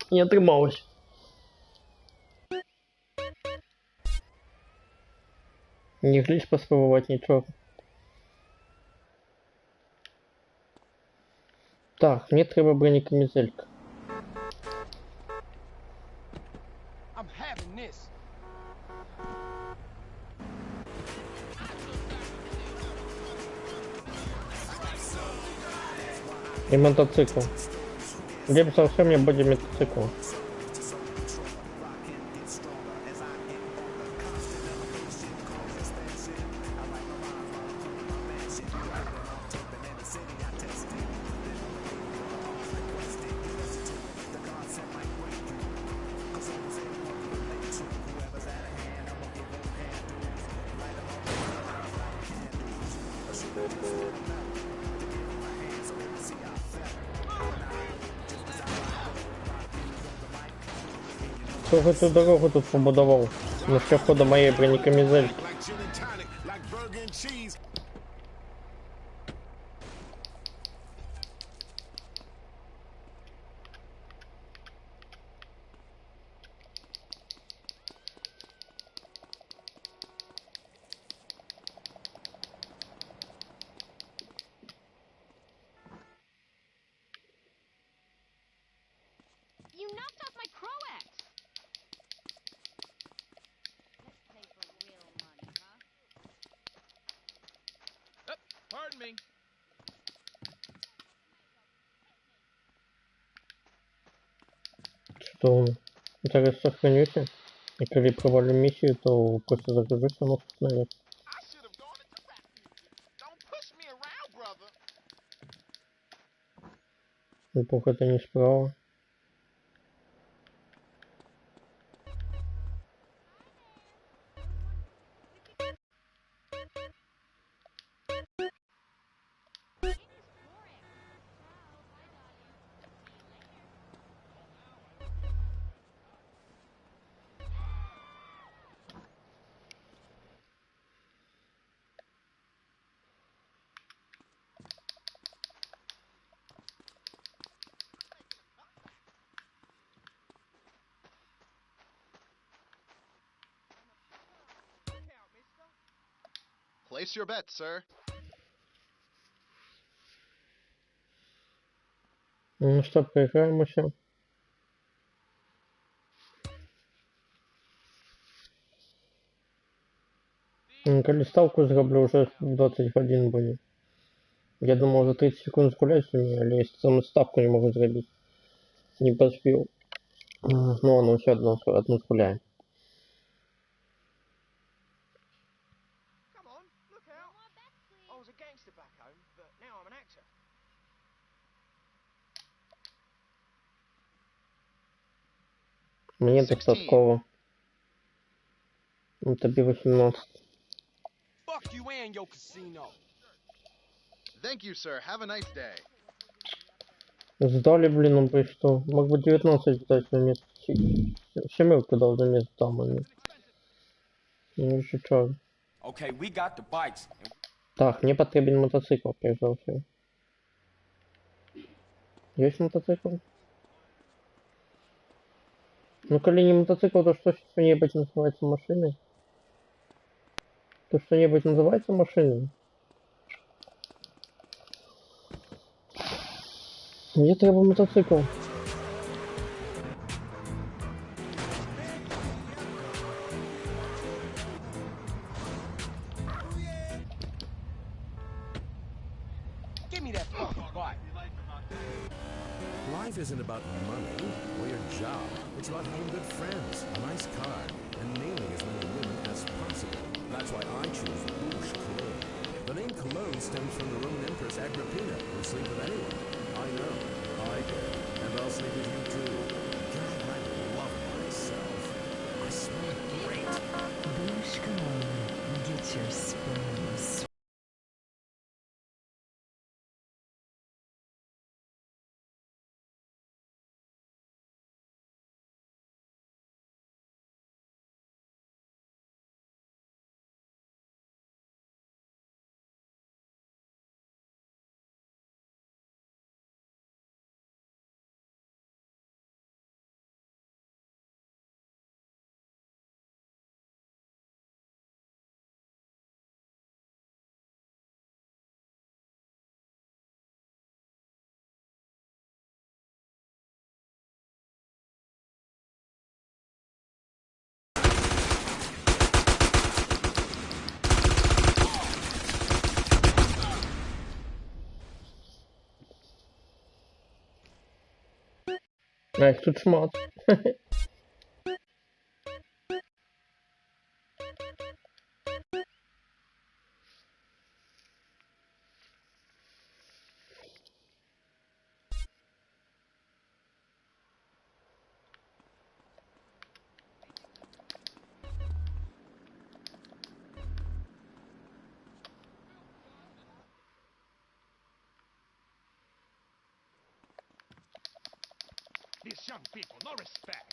Не отрымалось. Не гліч паспрабаваць нічога. Так, мне трэба бронекамізэлька. I'm having this. І мотоцикл. Лепш за ўсё мне будзе мотоцикл. Хто гэту дорогу тут побудував? На шляху до моєї бронекамізельки. You knocked off my Croax! Pardon me. Что зараз сохранюся. И коли провалю миссию, то просто загружусь на снаряд. Бог, это не справа. Place your bet, sir. Ну что, проиграем еще? Коли ставку зроблю, уже 20 годин буде. Я думал, за 30 секунд згулять сумею, але если саму ставку не могу зробить. Не поспел. Ну ладно, еще одну згуляем. Come on, look out. I was a gangster back home, but now I'm an actor. Мне достатково. Ну, тобі 18. Fuck you and your casino. Thank you, sir. Have a nice day. Сдали, блин, он что? Мог бы 19 сдать на место. Семерку дал за место там, а нет. Ну, еще чё. Okay, we got the bikes. Так, мне потребен мотоцикл, прежде всего. Есть мотоцикл? Ну, коли не мотоцикл, то что-нибудь называется машиной? То что-нибудь называется машиной? Мне треба мотоцикл. Give me that fucking bike. Life isn't about money or your job. It's about having good friends, a nice car, and nailing as many women as possible. That's why I choose Bouche Cologne. The name Cologne stems from the Roman Empress Agrippina, who sleep with anyone. I know. I did. And I'll sleep with you too. God, I love myself. I smell great. Bouche Cologne. Get your sperms. А, тут шмат. These young people, no respect.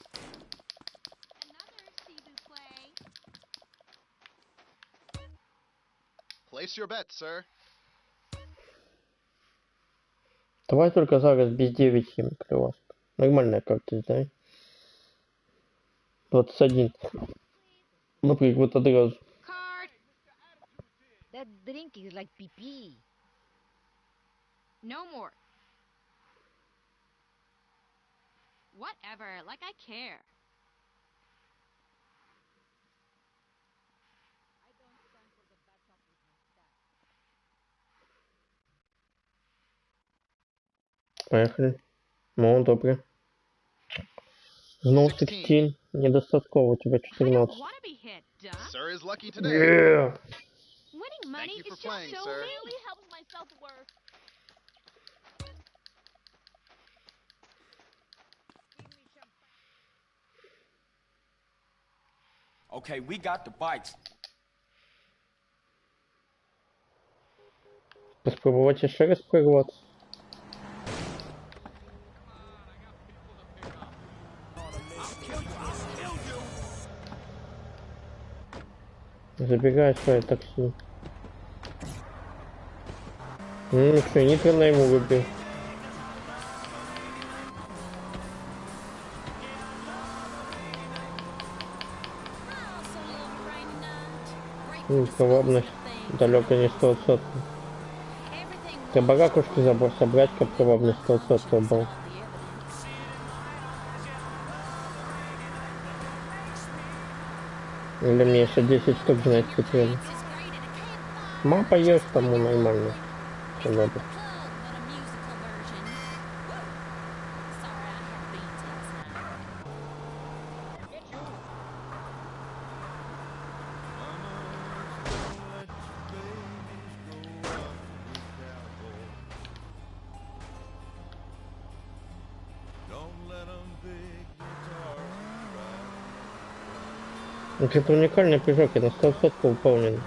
Place your bet, sir. Давай только зараз без 9 клевас. Нормальная карта, да? 21. Например, вот одразу. That drink is like pee-pee. No more. Whatever, like I care. Поехали. Ну, добре. Знову 16. Недостатково, у тебя 14. Sir is lucky today. Yeah. Winning money Thank you for is playing, just so sir. really helps my self-worth. Okay, we got the bikes. Спробувати ще раз прорватися. Забегай своє таксі. Ну что, нейтрально ему выбил. Холодность. Далеко не 100%. Треба ракушки собрать, как ровно 100% был. Или мне еще 10 штук знать хотели. Мапа есть, тому нормально. Все надо. Это уникальный прыжок, я на 100% выполнен.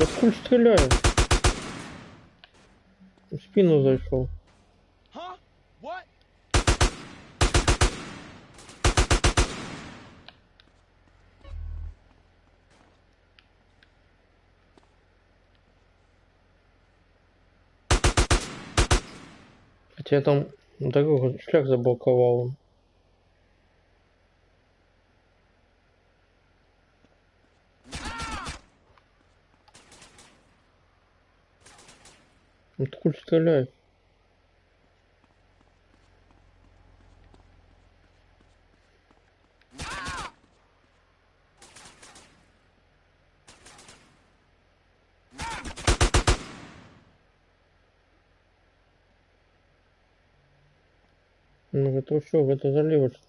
Откуда стреляют? В спину зашел. Хотя я там дорогу шлях заблоковал. Откуда стреляют? Ну это что, это заливочка.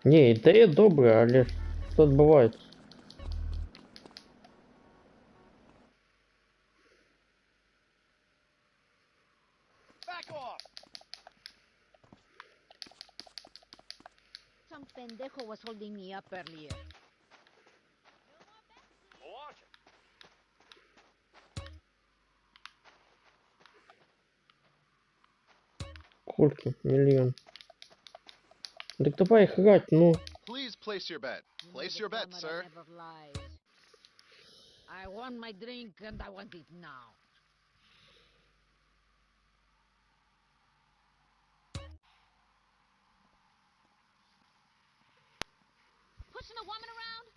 Не, ідея добра, але що відбувається? Some pendejo was holding me up earlier. Сколько? Миллион. Так давай играть, ну. Please place your bet. Place your bet, sir. I want my drink and I want it now. Pushing a woman around?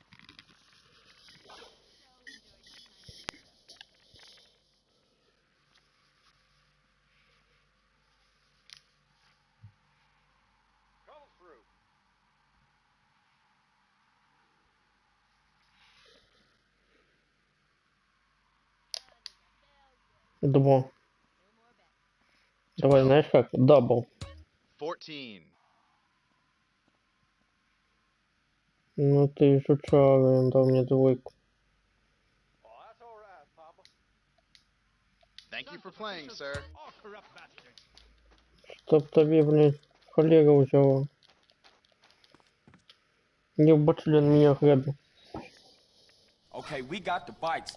Думал. Давай, знаешь как? Дабл. 14. Ну ты жучара, он дал мне двойку. Thank you for playing, sir. Чтоб тебе, блядь, холера взяла. Не в член меня грабил. Okay, we got the bikes.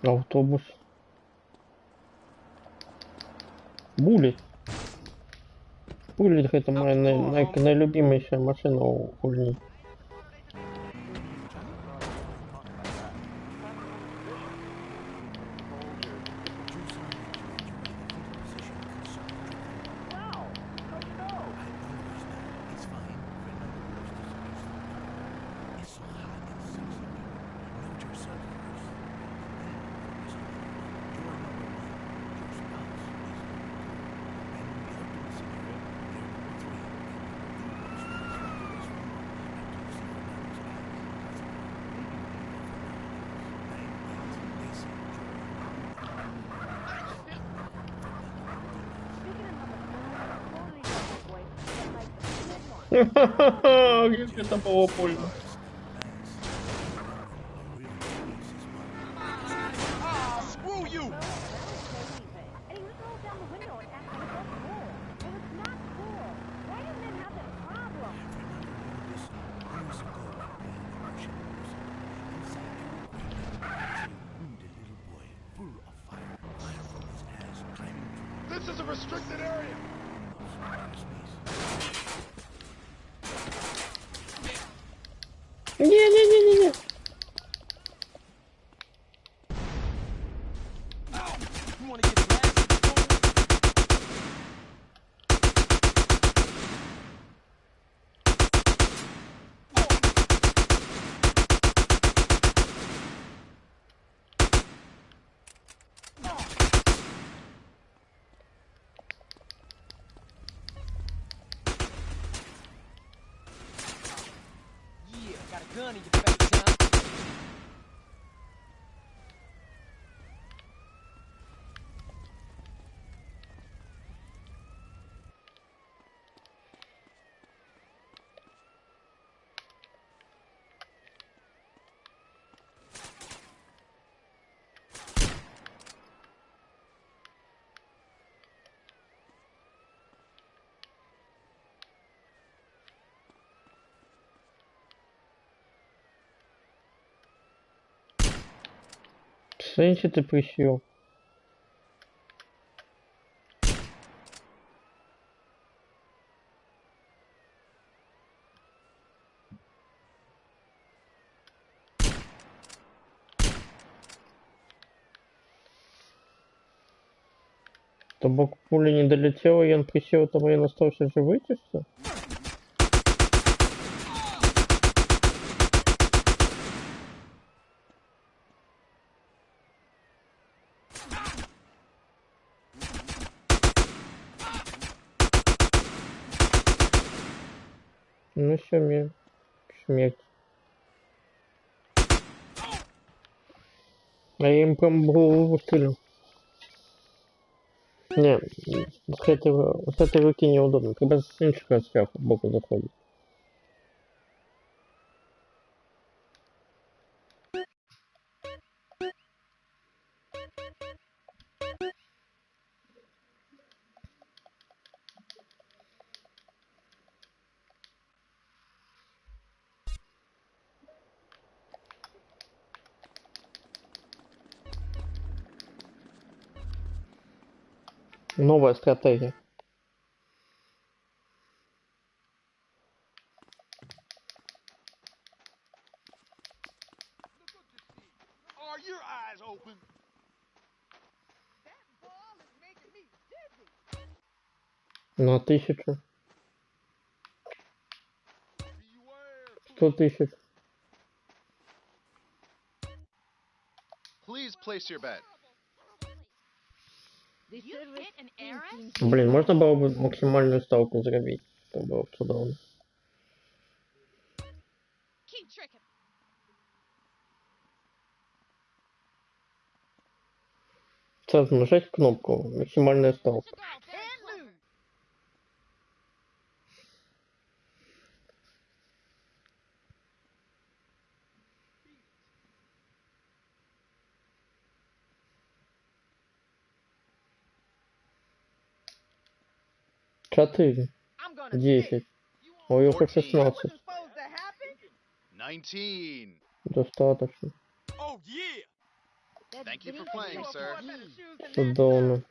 Автобус. Буллет. Буллет это моя наилюбимейшая машина у хуйни. Как это было больно. Screw you! This is a restricted area. Не-не-не-не-не. You wanna get blasted? Yeah, got a gun in your face, huh? Сенси ты присел. Тобок пуля не долетела, и он присел, там и он остался живой, ты что? Ну все, смерть. А я им прям в голову выстрелил. Не, с этой руки неудобно. Когда с иншика сверху боку заходит. Новая стратегия. Are your eyes open? На 1000. 100 тысяч. Please place your bet. Блин, можно было бы максимальную ставку зарабить, чтобы было бы удобно. Сразу нажать кнопку максимальная ставка. Четыре. 10. Ой, уже 16. 19. Достаточно. Oh yeah! Thank you for playing, sir. Удобно.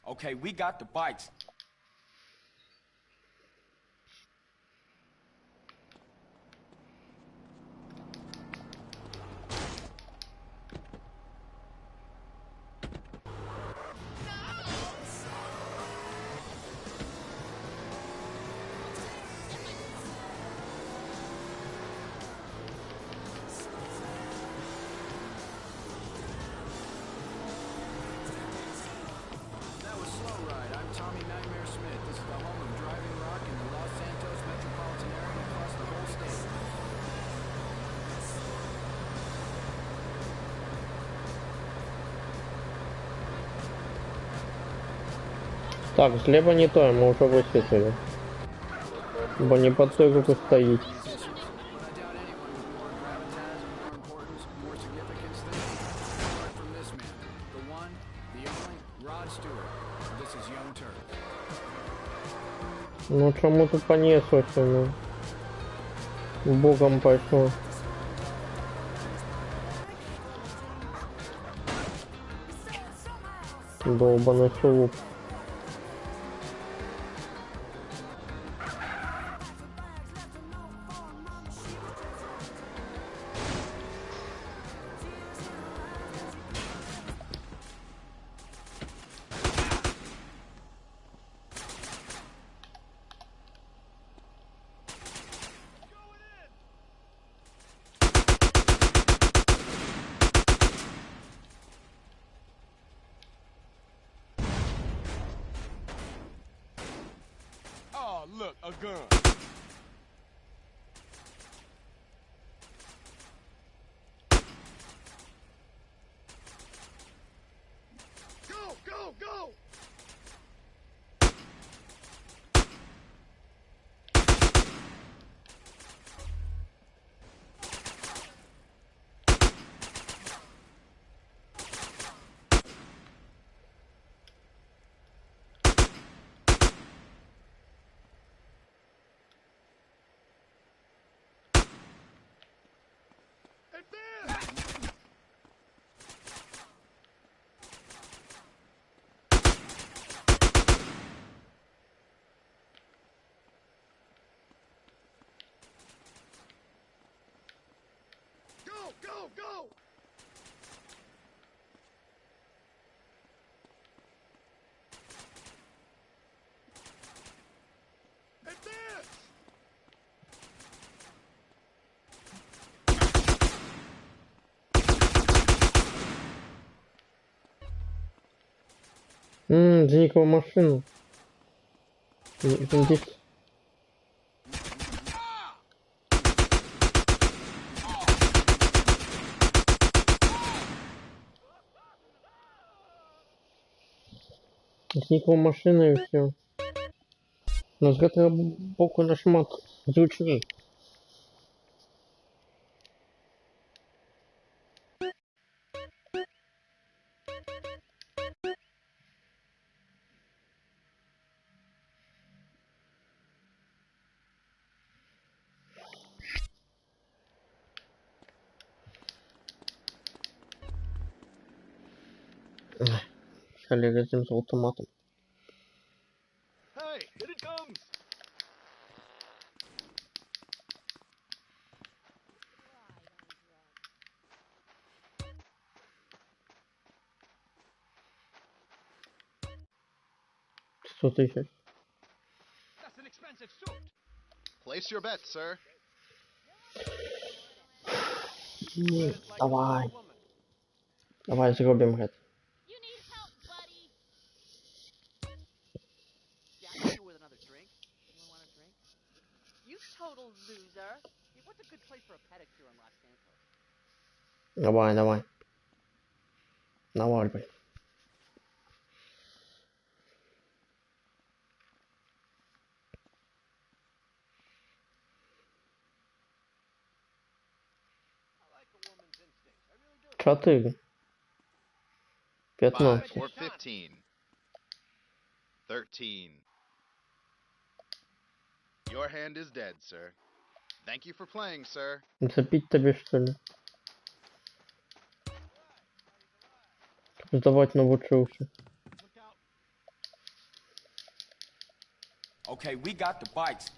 Okay, we got the bikes. That was Slow Ride. I'm Tommy Так, слева не то, мы уже высветили. Бо не под той группой стоит. Ну чому тут понеслось, ну? Богом пошло. Долбаный шелуп. Oh, look, a gun. Go, go, go! Go, go, go! Advance! Зникла машину. Здесь. Зникла машина и все. Но з гэтага боку нашмат зручней. Коллега с автоматом. Hey, here it comes! Что-то еще. That's an expensive suit. Place your bet, sir. Давай. Давай зробим гэта. Total loser. Hey, what's a good place for a pedicure in Los Santos? Давай, давай. Наваливай. Четыре. 15. 5 or 15. 13. Your hand is dead, sir. Thank you for playing, sir. Забить тебе, что ли? Сдавать научился. Okay, we got the bikes.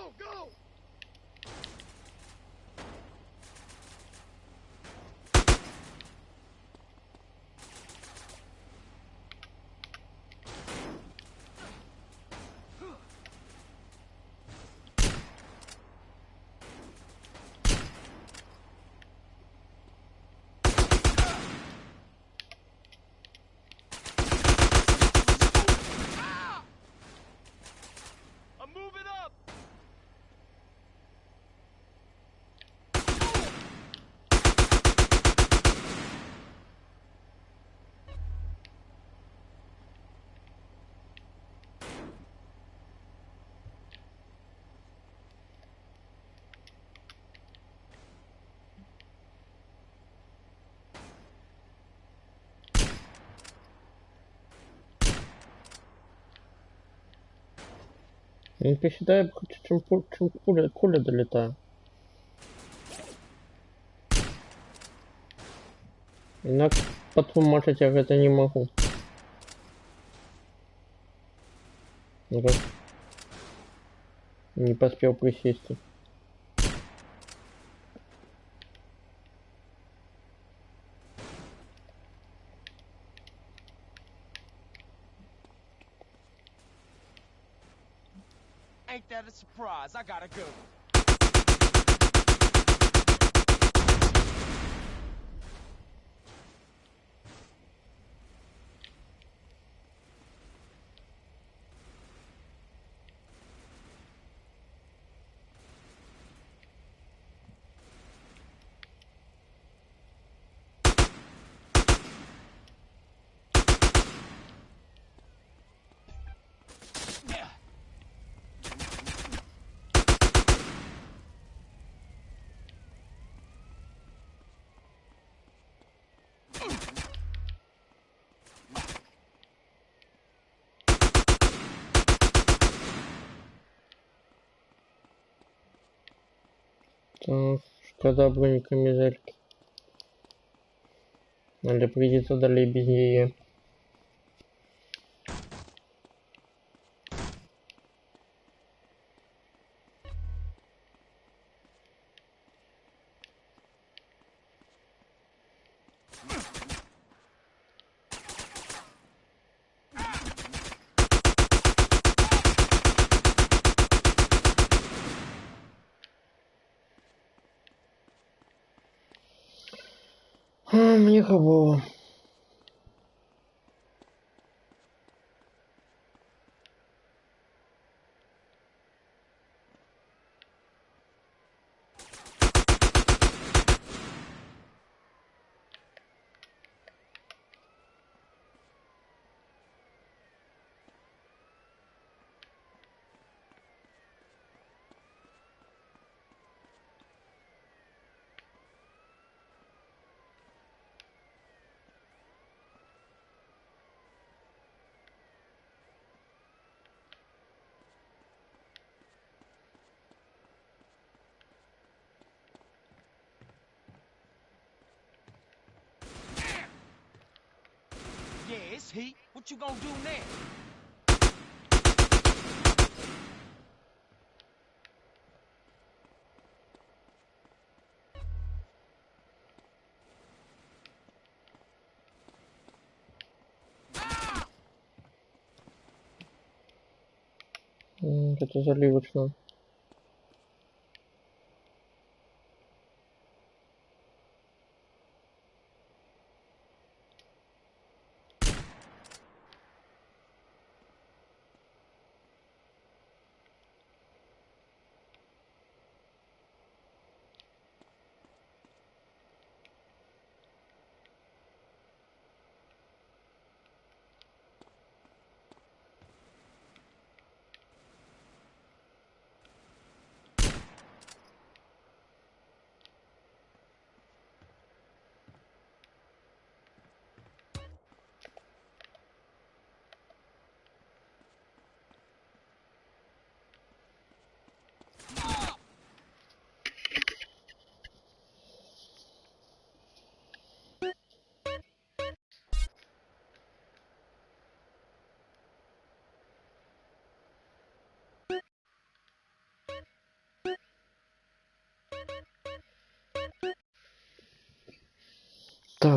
Go, go! I'm moving up! Не посчитаю, чем пуля долетаю. Инак подфумашить я это не могу. Ну-ка. Не поспел присесть. Ain't that a surprise? I gotta go. Так, шкода бронекамизельки. Надо придется далее без нее. Мне кого? Yeah, it's heat. What you gonna do next? Это заливочно.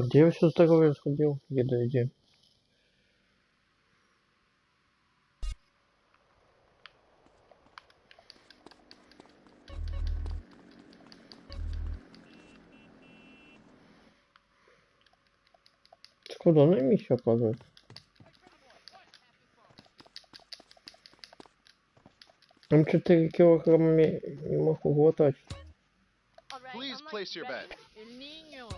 где я все здоровье сходил? Где? Куда на миссию оказывается? Там 4 килограмма не могу глотать. Please place your bet. El niño.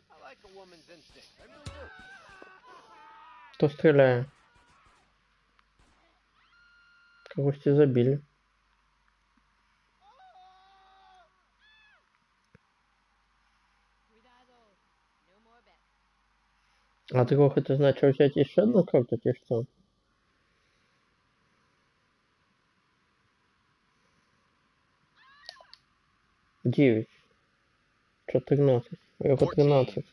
I like a woman's instinct. I really do. Кто стреляет? Кого-то забили. А ты как это значит взять еще одну карту, тебе что? Девять. Что 13? Я по 13.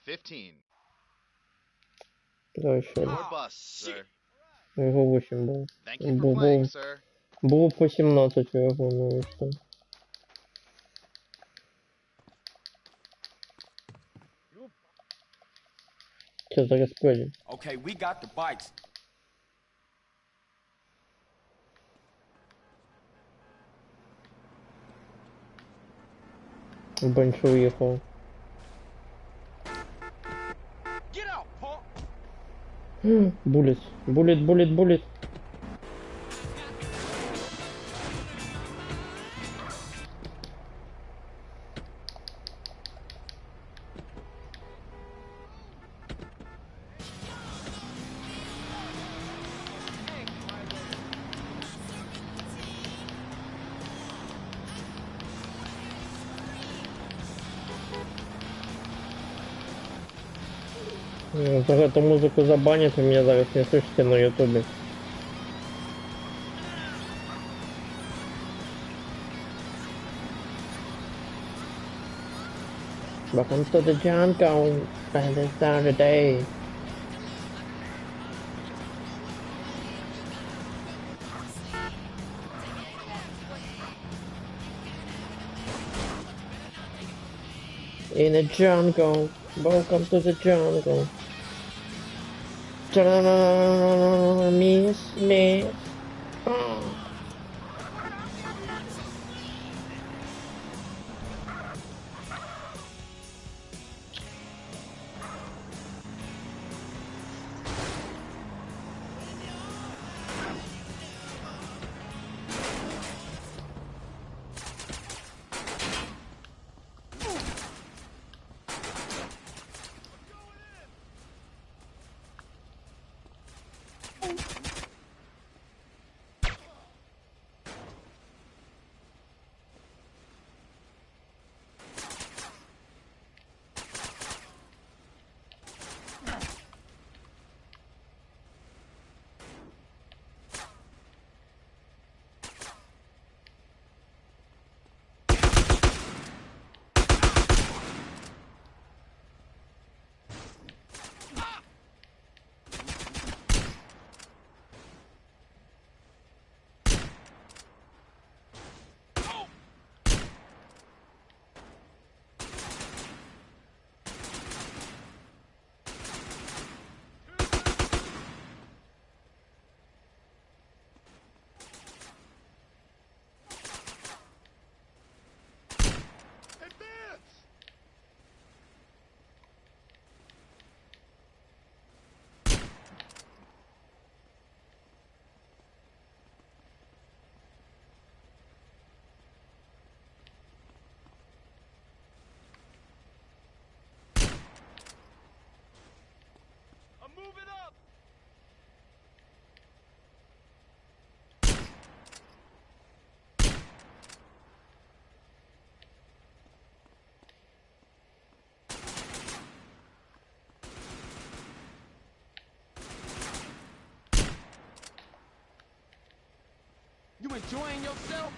15. Да, еще один. More busts, sir. Его 8 было. Thank you for playing, sir. Было по 17, я помню, что. Сейчас зараз пройдем. Okay, we got the bikes. Банчо уехал. Get out, punk. Буллет. За эту музыку забанят, вы меня зараз не слышите на ютубе. Welcome to the jungle, spend this Saturday. In the jungle, welcome to the jungle. Miss. Oh. You enjoying yourself?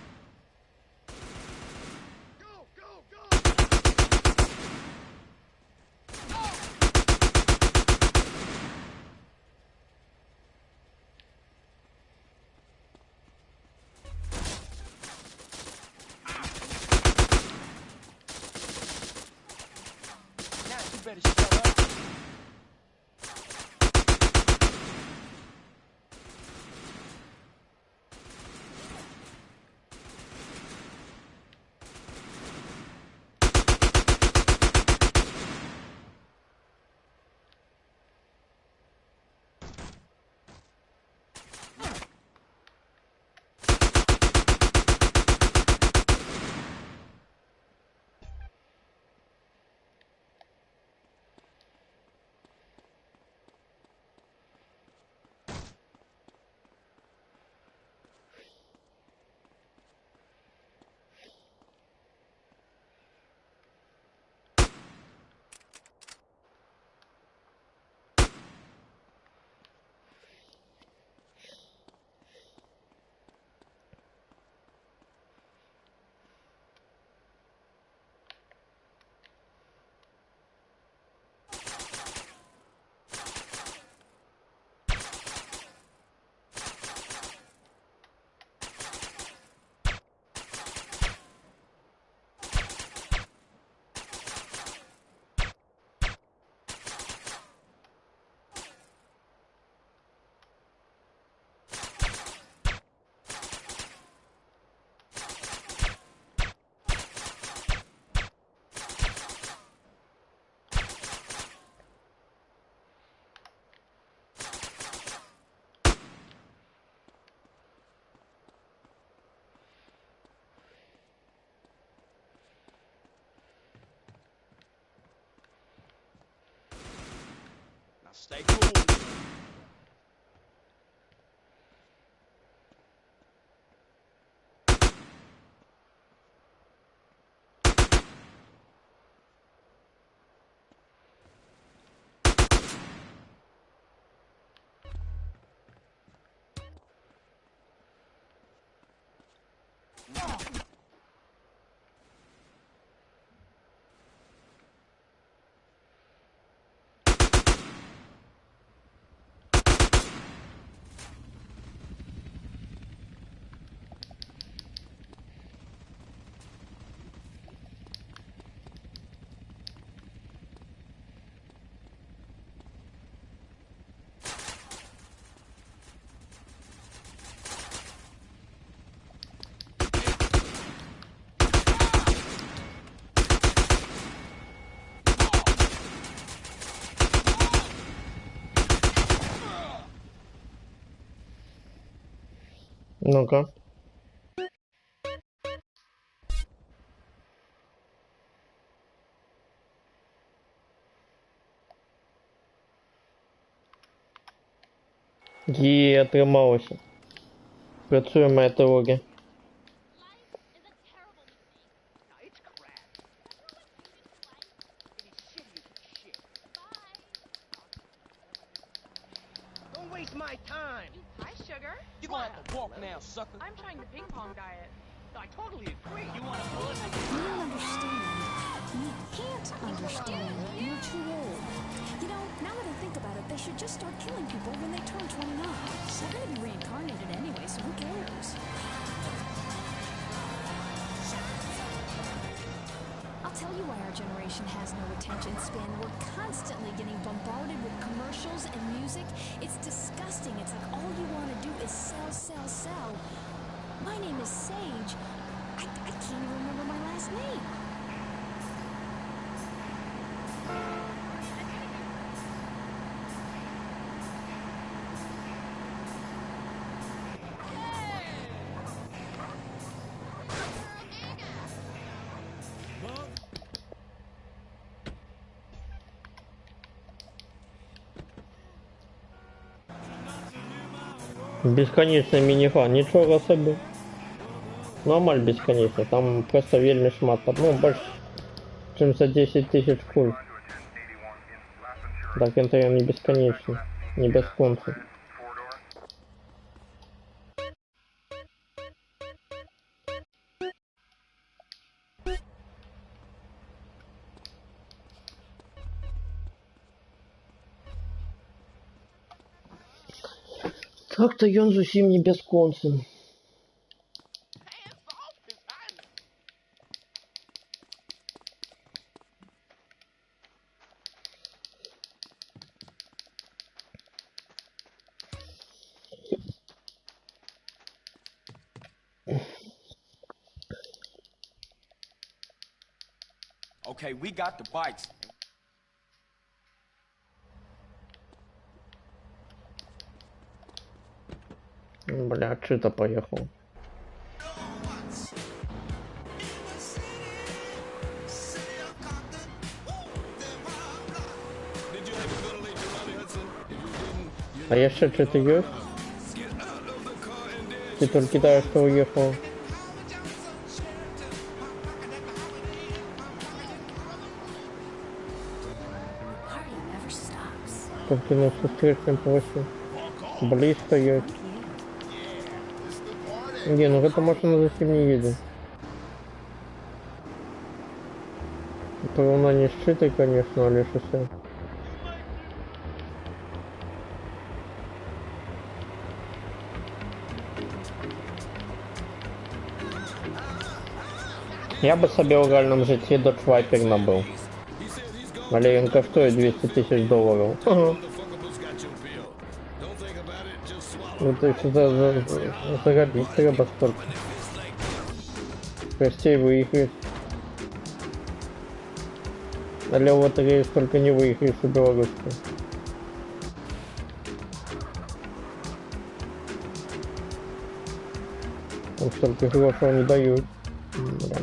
Stay cool. Ну-ка. Є, отрималося. Працює моя теорія. Don't waste my time. Hi, Sugar. You gonna have to walk now, sucker. I'm trying to ping pong diet. I totally agree. You want to bullet? You don't understand. You can't understand. You're too old. You know, now that I think about it, they should just start killing people when they turn 29. They're gonna be reincarnated anyway, so who cares? I'll tell you why our generation has no attention span. We're constantly getting bombarded with commercials and music. It's disgusting. It's like all you want to do is sell, sell, sell. My name is Sage. I can't even remember my last name. Бесконечный минифан, ничего себе. Нормаль бесконечный, там просто вельми шмат, ну больше, чем за 10 тысяч куль. Так это не бесконечный, не без конца. Так-то ён зусім не бясконцым. Okay, we got the bikes. Бля, чито поехал. А еще что-то есть? Ты только да, что уехал. Только на встречном площади. Близко есть. Не, ну эта машина зачем не едет? Это она не сшитой, конечно, але шоссе. Я бы себе в реальном житті Dodge Viper набив. Але він коштує $200 000. Ну то есть заробить треба столько. Костей выиграть. Але в лотерею столько не выиграешь у белорусской. Там столько грошей не дают. Да.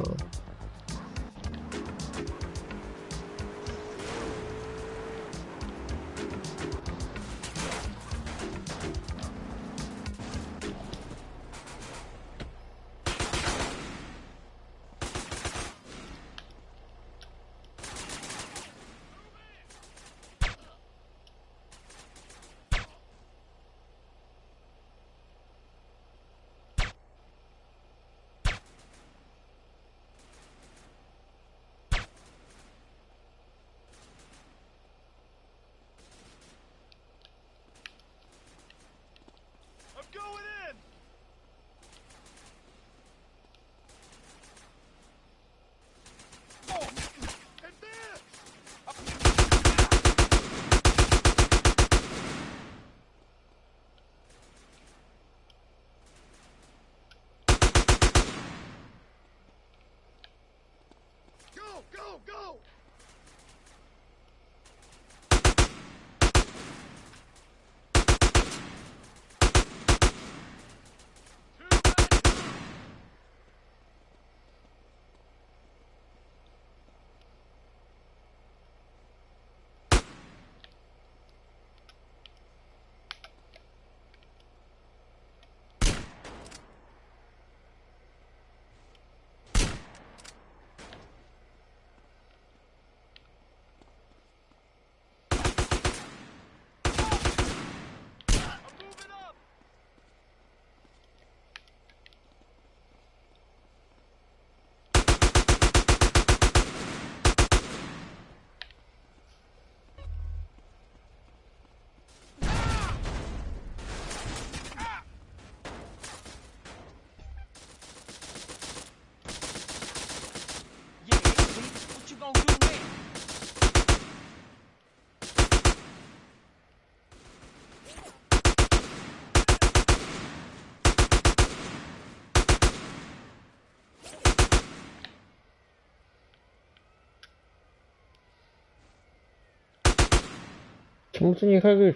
Почему ты не горишь?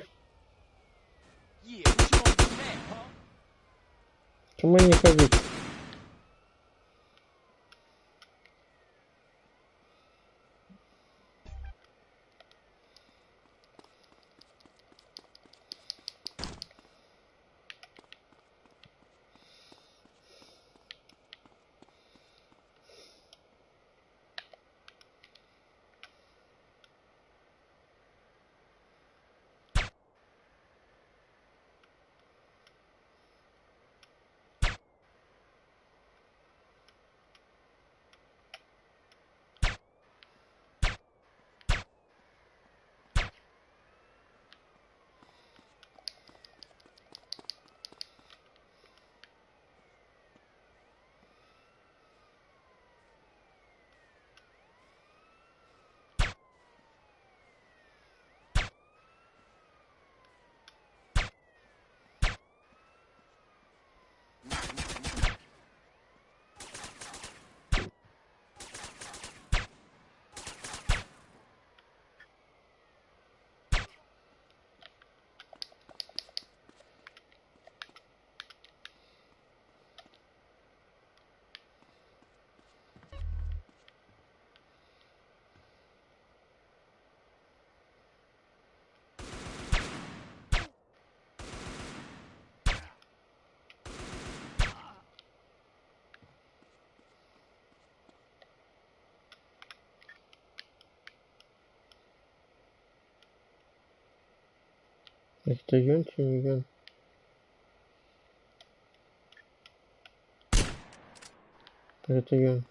Почему не горишь? Это Юн, чи не Юн? Это Юн.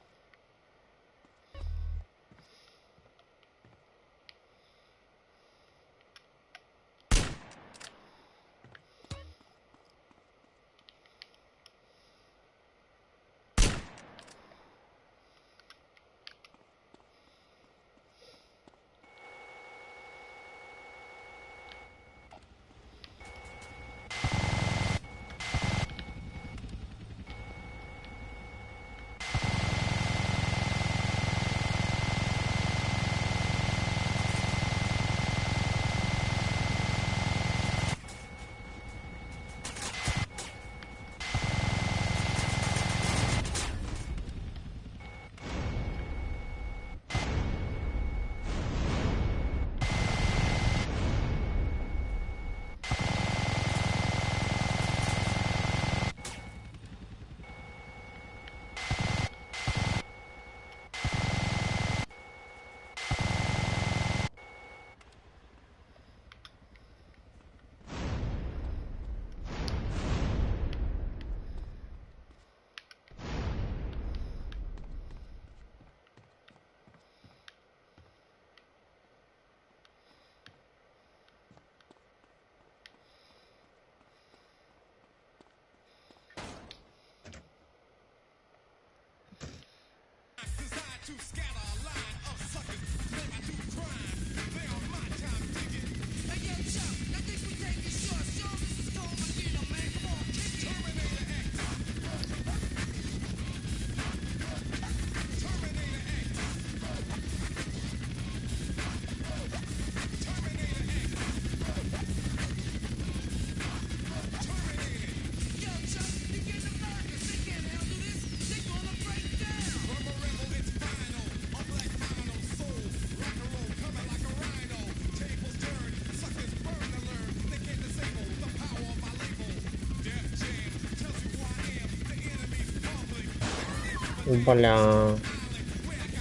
Бля.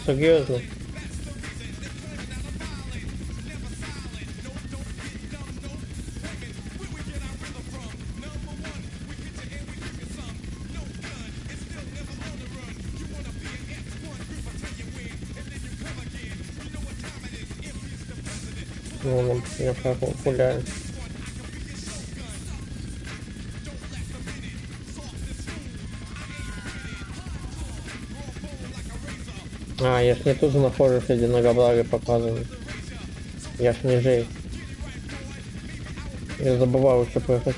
Серьезно? Ну, я гуляю. А, я ж не тут нахожусь, где многообразие показывают. Я ж ниже. Я забываю, что происходит.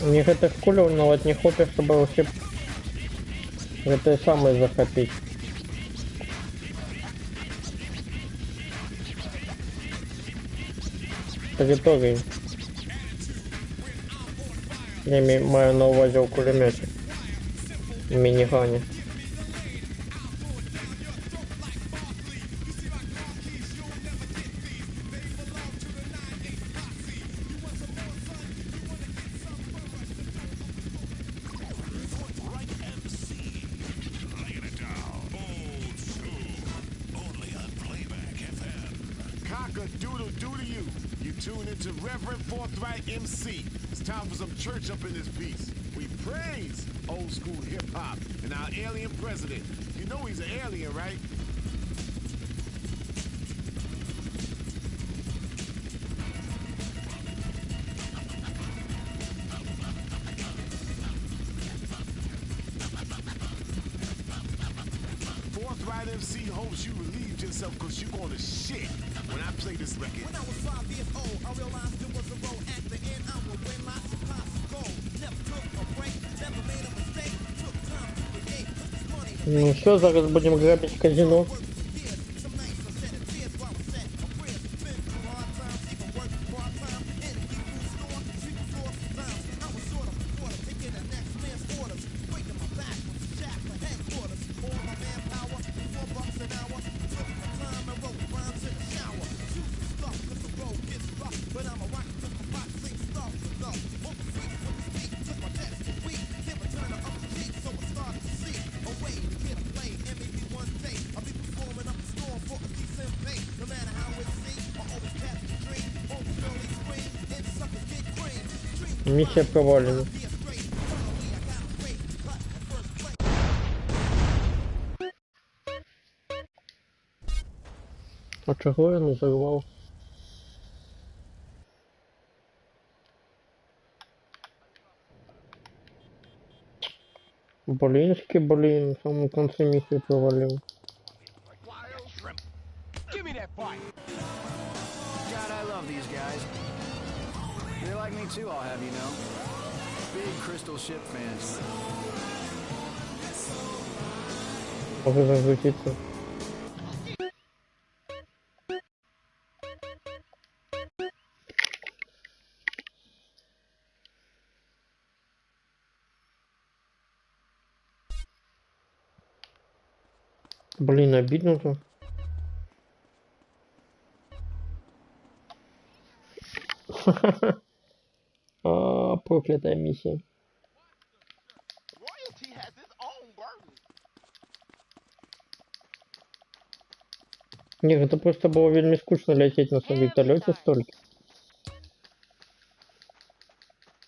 Мне гэта кулю нават не хоча, чтобы ўсе гэтыя самыя захапіць. Территории. Я маю на увазі у кулеметі. В мінігані. Church up in this piece. We praise old school hip hop and our alien president. You know he's an alien, right? Forthright MC hopes you relieved yourself because you're going to shit when I play this record. When I was 5 years old, I realized there was a road at the end. I would win lots of pots of gold. Never took a break, never made a mistake. Took time to create, took this money. Ну все, зараз будем грабить казино. Миссия провалена. А чого я не зарвав? Блин, в самом конце миссию провалил. They're like me too, I'll have you know. Big Crystal Ship fans. Могу разлетиться. Блин, обидно-то. Проклятая миссия. Нет, это просто было вельми скучно лететь на своем вертолете столько.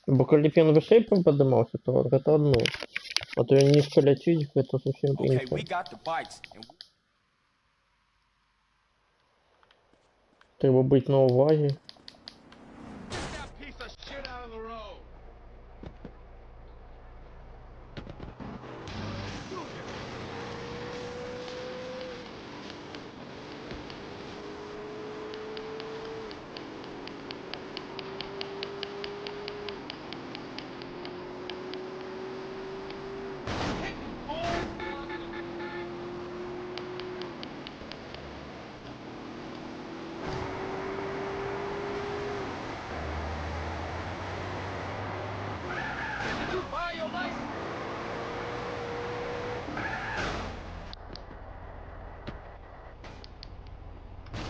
Бо коли він вище подимався, то это одно. А то я низко летіть, это совсем інше. Треба бути на увазі.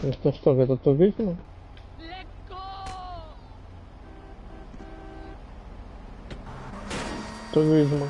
Это что, это туризм? Туризм.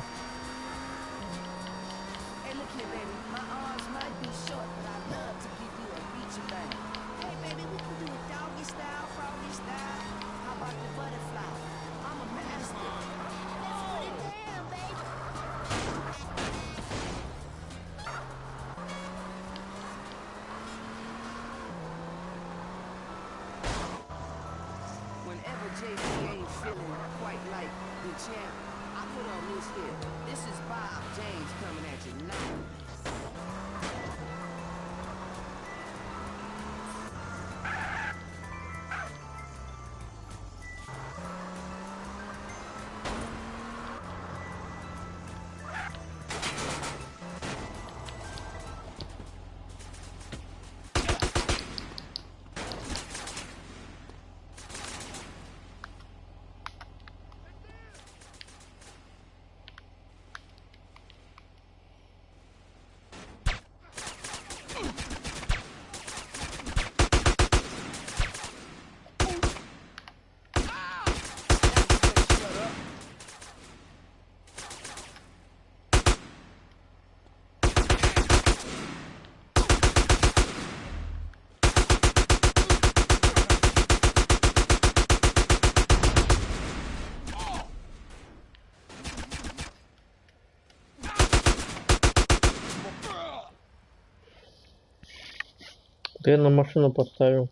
Ты на машину поставил.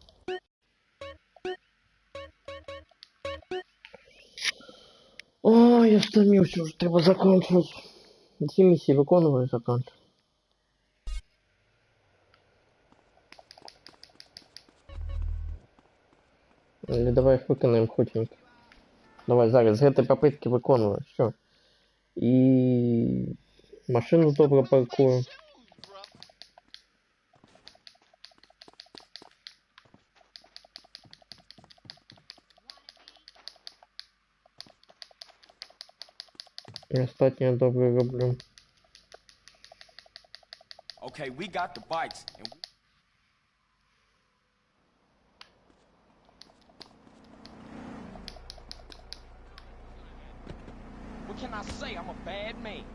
О, я стомился, уже треба заканчивать. Ці миссии виконуваю, заканчиваю. Или давай их виконаємо хутенько. Давай зараз, з этой попытки виконую, все. І машину добре паркую. І остатнє добре роблю. Okay, we got the bikes, and what can I say? I'm a bad man.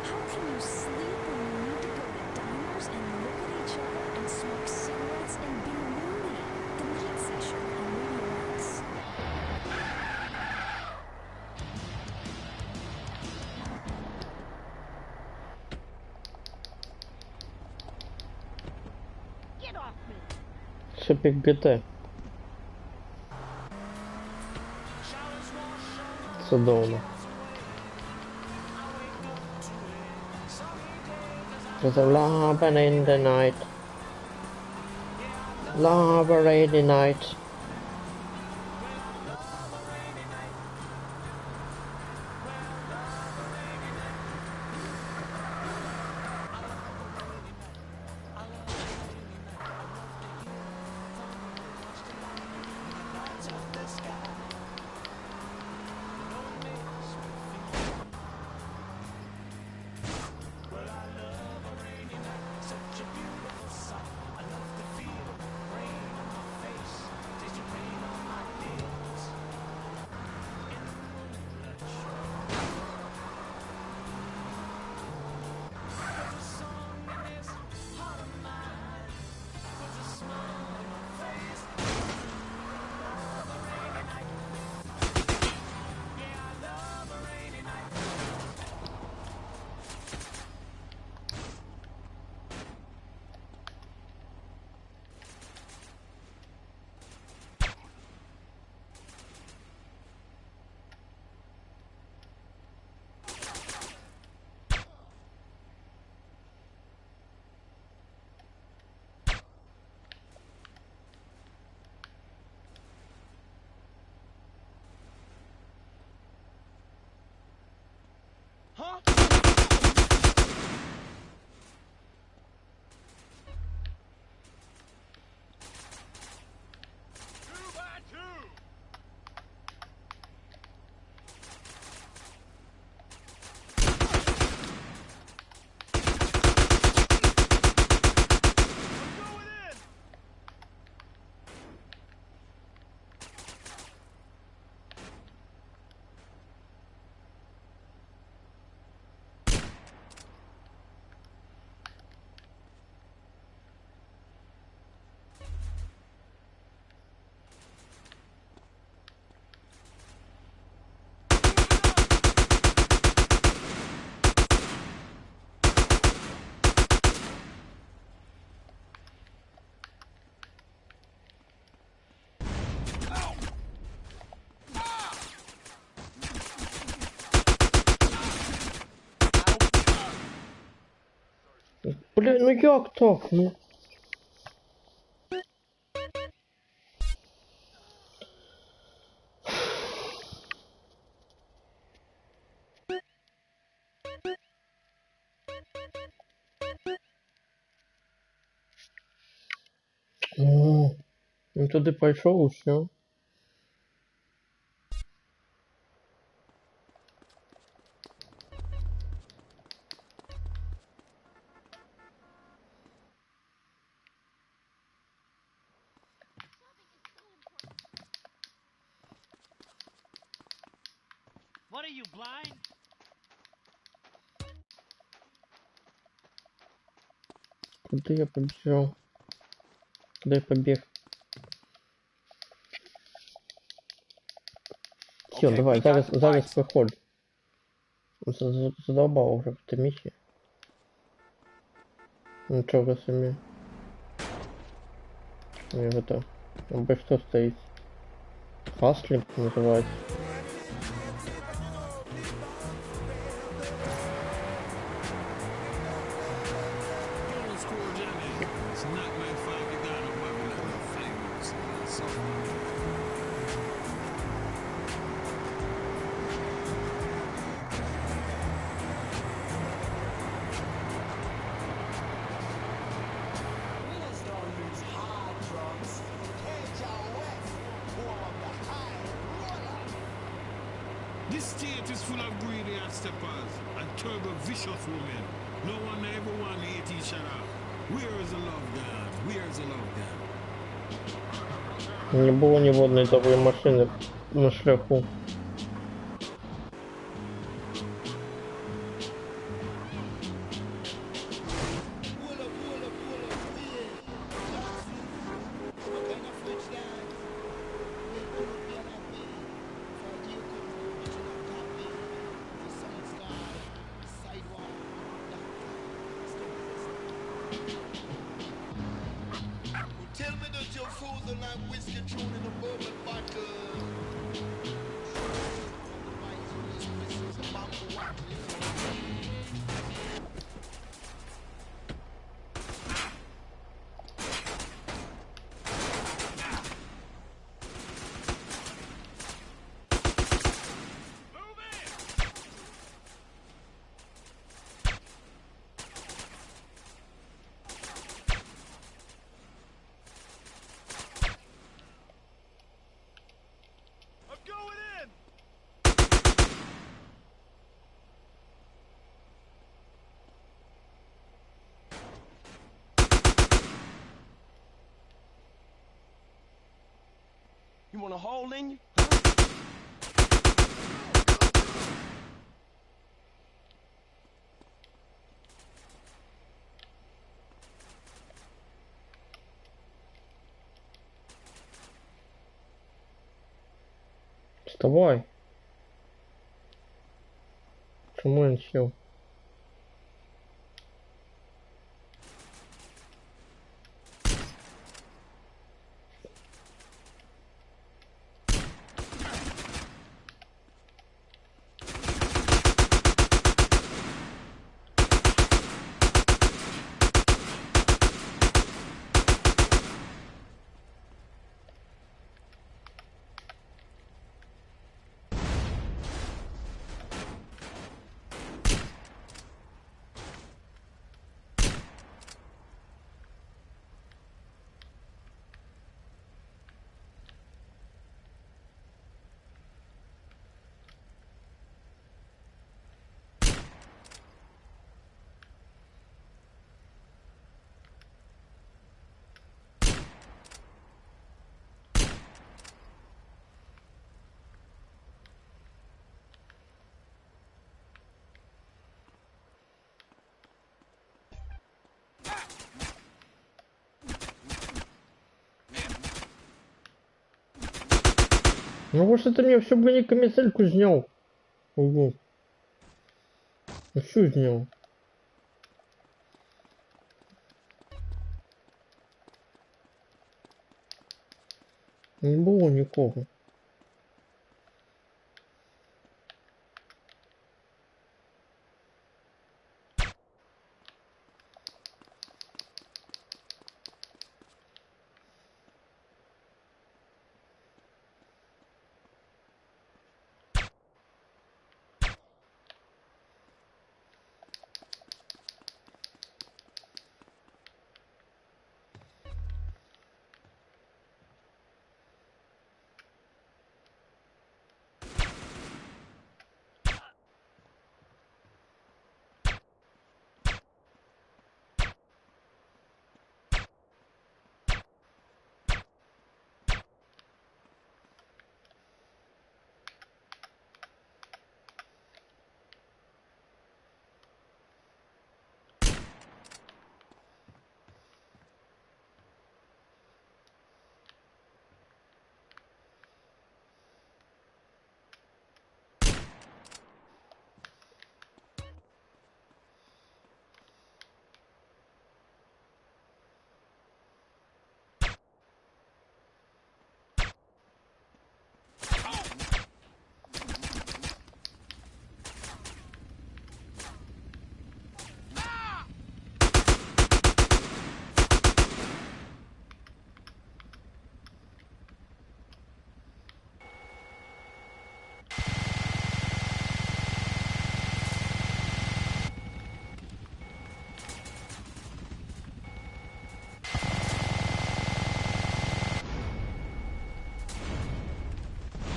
How can you sleep when you need to go to diners and look at each other and smoke cigarettes and be moody? The night session on Radio X. Get off me! Шипік ГТ. Судовно. There's a lava in the night. Lava rainy night. Huh? Бля, ну як так? Ну. О, ну туди пішов і все. What are you, blind? Куди я побіжав? Куди я побіг? Все, давай, зараз виходь. Задолбала вже эта миссия. Ничего себе. Я готов. Обо что стоит? Хаслинг называется. This state is full of greedy steppers and turbo vicious women. No one ever want to hate each other. Where is the love gone? Where is the love gone? Не было ни водной такой машины на шляху. Tell me that your food are like whiskey, tune in a bourbon vodka. You want a hole in you? Вставай. Чему он сел? Ну вот это мне все бронекомицельку снял. Угу. Ну что снял? Не было никого.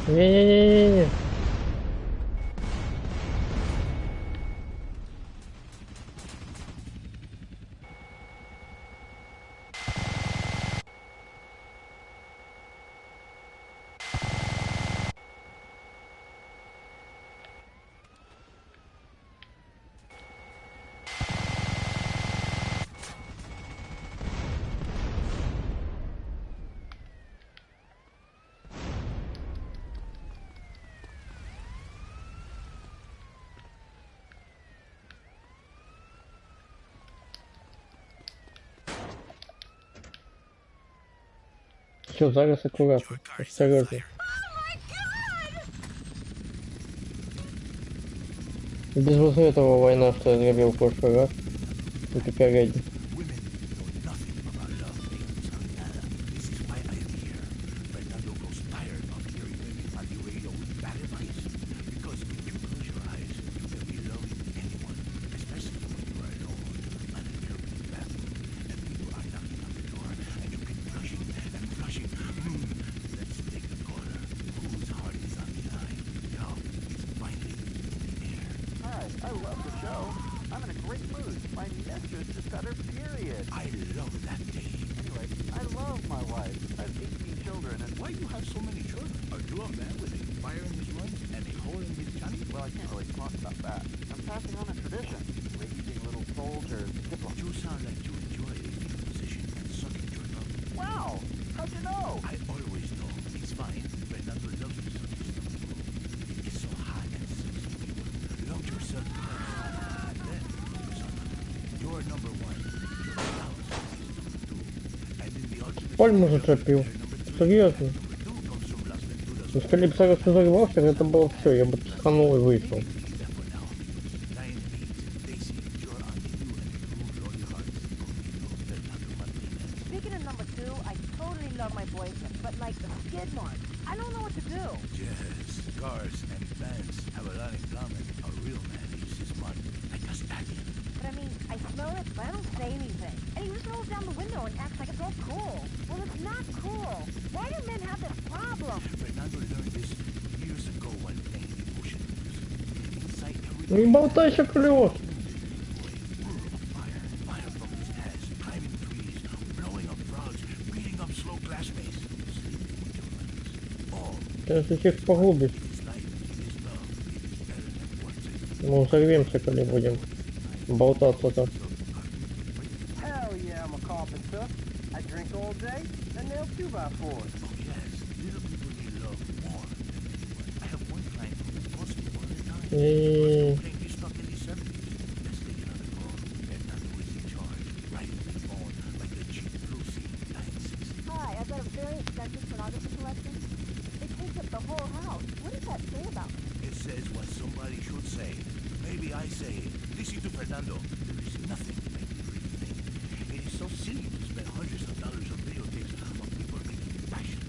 Не-не-не-не-не. Все, зараз аккуратно. Осторожно. Без этого война, что я зробил в прошлый раз. И теперь реди. I love the show. I'm in a great mood. My mistress just got her period. I love that day. Anyway, I love my wife. I have 18 children, and why do you have so many children? Are you a man with a fire in his lungs and a hole in his tummy? Well, I can't really talk about that. I'm passing on a tradition. Raising little soldiers. You sound like you enjoy a fetal position and sucking your thumb. Wow! How'd you know? I always know. It's fine. Fernando loves to suck his thumb too. It's so hot and sexy. Love yourself. Then focus on it. You're number one. Your house is number two. And in the ultimate... Пальму зацепил. Серьезно. Если Калипсо раз взорвался, это было все, я бы психанул и вышел. Speaking of number two, I totally love my boyfriend, but like the skid mark, I don't know what to do. Yes, cars and bands have a lot in common. A real man leaves his mark like a stallion. But I mean, I smell it, but I don't say anything. And he just rolls down the window and acts like it's all cool. Well, it's not cool. Why do men have this problem? Fernando learned this years ago while playing the ocean music. Inside every... Не болтайся, клёв. Fire from his ass, climbing trees, blowing up frogs, beating up slow glass maze, sleeping with your friends. All Сейчас их погубишь. Мы взорвемся, когда будем болтаться там. Hell yeah, I'm a carpenter. I drink all day and nail 2x4s. Oh yes, little people need love more than anyone. I have one client who calls me all the time. He's stuck in his 70s. Let's take another call. Fernando is in charge. Right on the phone like a cheap Lucy 96. Hi, I've got a very expensive pornography collection. It takes up the whole house. What does that say about me? It says what somebody should say. Maybe I say, listen to Fernando. There is nothing like you really think. It is so silly to spend hundreds of dollars on videotapes of people making passion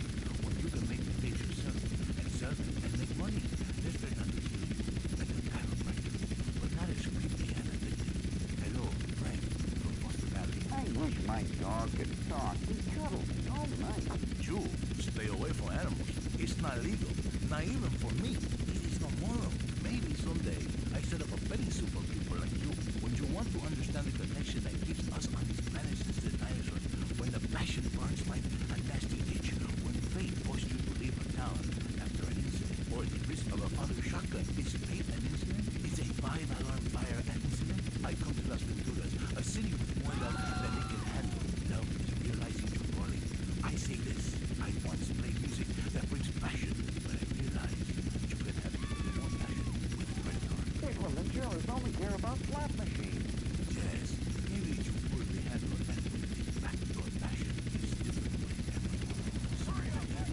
when you can make the tapes yourself and sell them and make money. Let Fernando heal you like a chiropractor, but not as creepy and addictive. Hello, Frank from Foster Valley. I wish my dog could talk. We cuddle all night. You stay away from animals. It's not legal, not even for me. It is not moral. Maybe someday I set up a petting zoo for people like you. When you want to understand the connection that keeps us on this planet since the dinosaurs, when the passion burns like a nasty itch, when fate forced you to leave a town after an incident, or the risk of a father's shotgun, is fate an incident? Is a 5-alarm fire an incident? I come to Las Venturas, a city with more love than they can handle. Love is realizing your calling. I say this, I once played music that brings passion, but I realized you can have more passion with a credit card. Hey, well, the jurors only care about slot machines. Yes, maybe you poorly handle it and bring things back to your passion is different with everyone. Sorry, I can't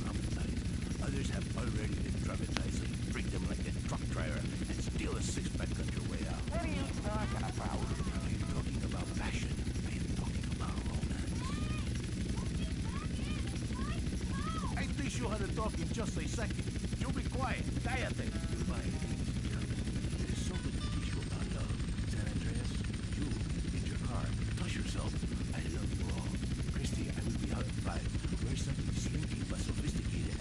traumatized. Others have already been traumatized, so you treat them like a truck driver and steal a six-pack on your way out. What are you talking about? I am talking about passion. I am talking about romance. I teach you how to talk in just a second. You be quiet. Cállate. Goodbye, ladies and gentlemen. It is so good to teach you about love. San Andreas, you, in your car, touch yourself. I love you all. Christy, I will be out at 5. Wear something slinky but sophisticated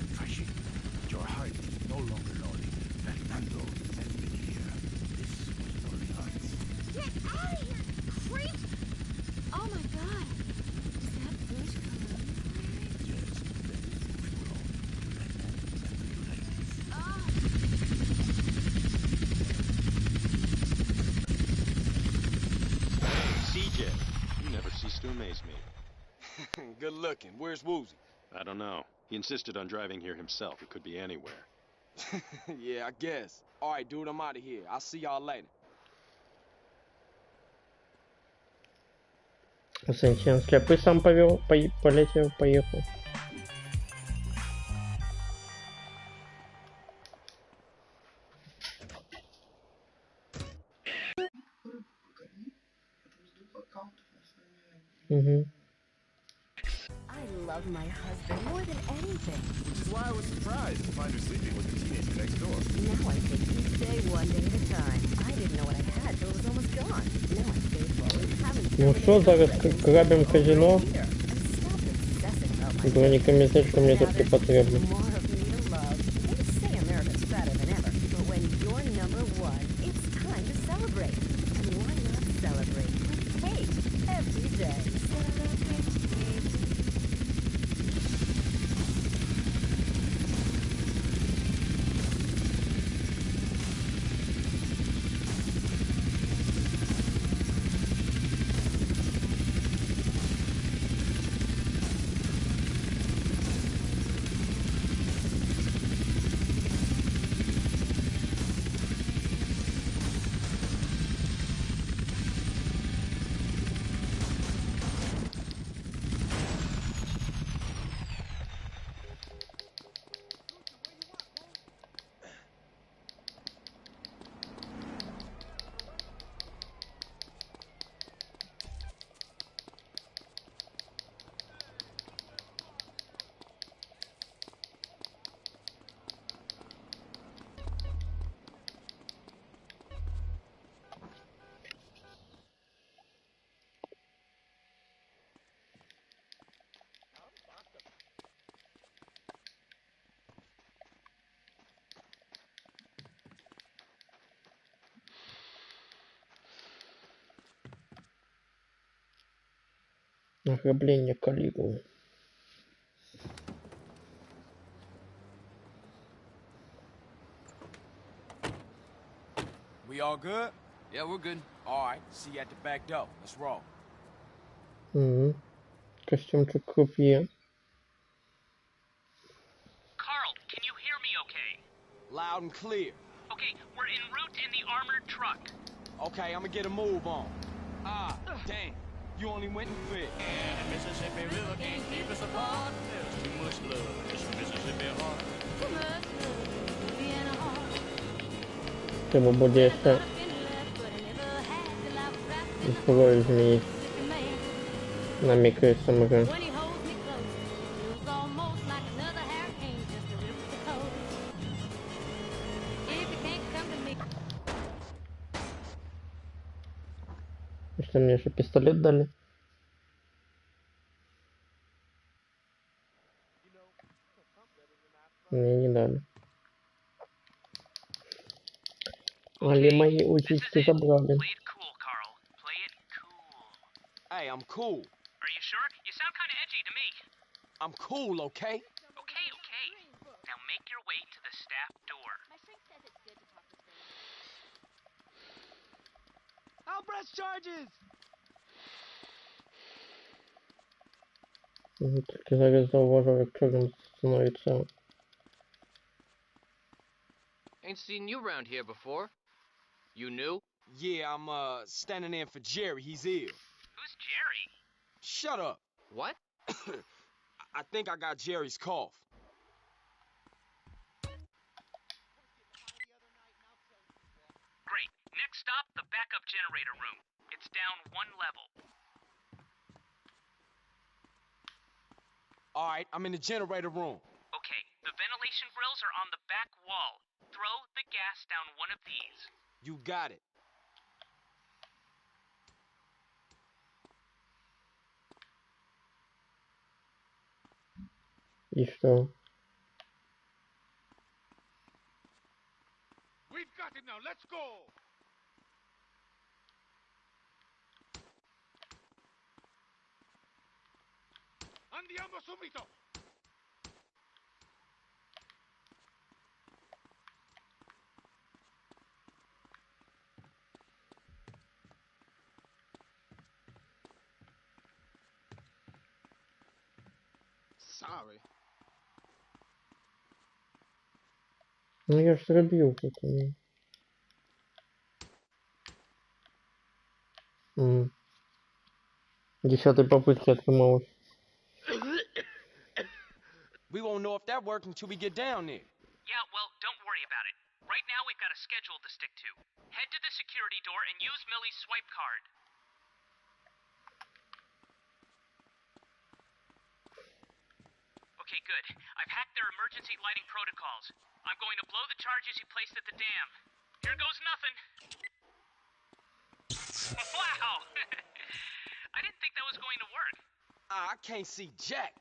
amaze me. Good looking. Where's Woozy? I don't know. He insisted on driving here himself. It could be anywhere. Yeah, I guess. All right, dude, I'm out of here. I'll see y'all later. В sensie, он слепый сам полетел, поехал. Угу. I love my husband more than anything. Which is why I was surprised to find her sleeping with the teenager next door. Now I take each day one day at a time. I didn't know what I had till it was almost gone. Now I'm faithful and haven't Ну что, зараз грабим казино. here. And stop obsessing about my Бронекомментарий мне тут не потребен. more of me to love. They say America's fatter than ever, but when you're number one, it's time to celebrate. And why not celebrate with cake every day? Ограбление Калигулы. We all good? Yeah, we're good. All right, see you at the back door. Let's roll. Угу. Костюмчик крупье. Carl, can you hear me okay? Loud and clear. Okay, we're en route in the armored truck. Okay, I'm gonna get a move on. Ah, damn. You only went and fit. And the Mississippi River can't keep us apart. There's too much love in this Mississippi heart. Too much love in a heart. Trzeba będzie jeszcze spróbować zmienić na mikrosamogrę. When he holds me close, feels almost like another hurricane just to rip the coast. If you can't come to me. Что мне еще пистолет дали? Мне не дали. Али мои утечки забрали. Hey, I'm cool. Are you sure? You sound kind of edgy to me. I'm cool, okay? Okay, okay. Now make your way to the staff door. I'll press charges! Tylko zaraz zauważył, jak program становится. Ain't seen you around here before. You new? Yeah, I'm standing in for Jerry. He's ill. Who's Jerry? Shut up. What? I think I got Jerry's cough. Great. Next stop, the backup generator room. It's down one level. All right, I'm in the generator room. Okay, the ventilation grills are on the back wall. Throw the gas down one of these. You got it. И что? We've got it now. Let's go. Andiamo subito. Sorry. Ну я ж зробив тут. Десятой попытки отмывалась. We won't know if that worked until we get down there. Yeah, well, don't worry about it. Right now we've got a schedule to stick to. Head to the security door and use Millie's swipe card. Okay, good. I've hacked their emergency lighting protocols. I'm going to blow the charges you placed at the dam. Here goes nothing. Wow! I didn't think that was going to work. I can't see jack.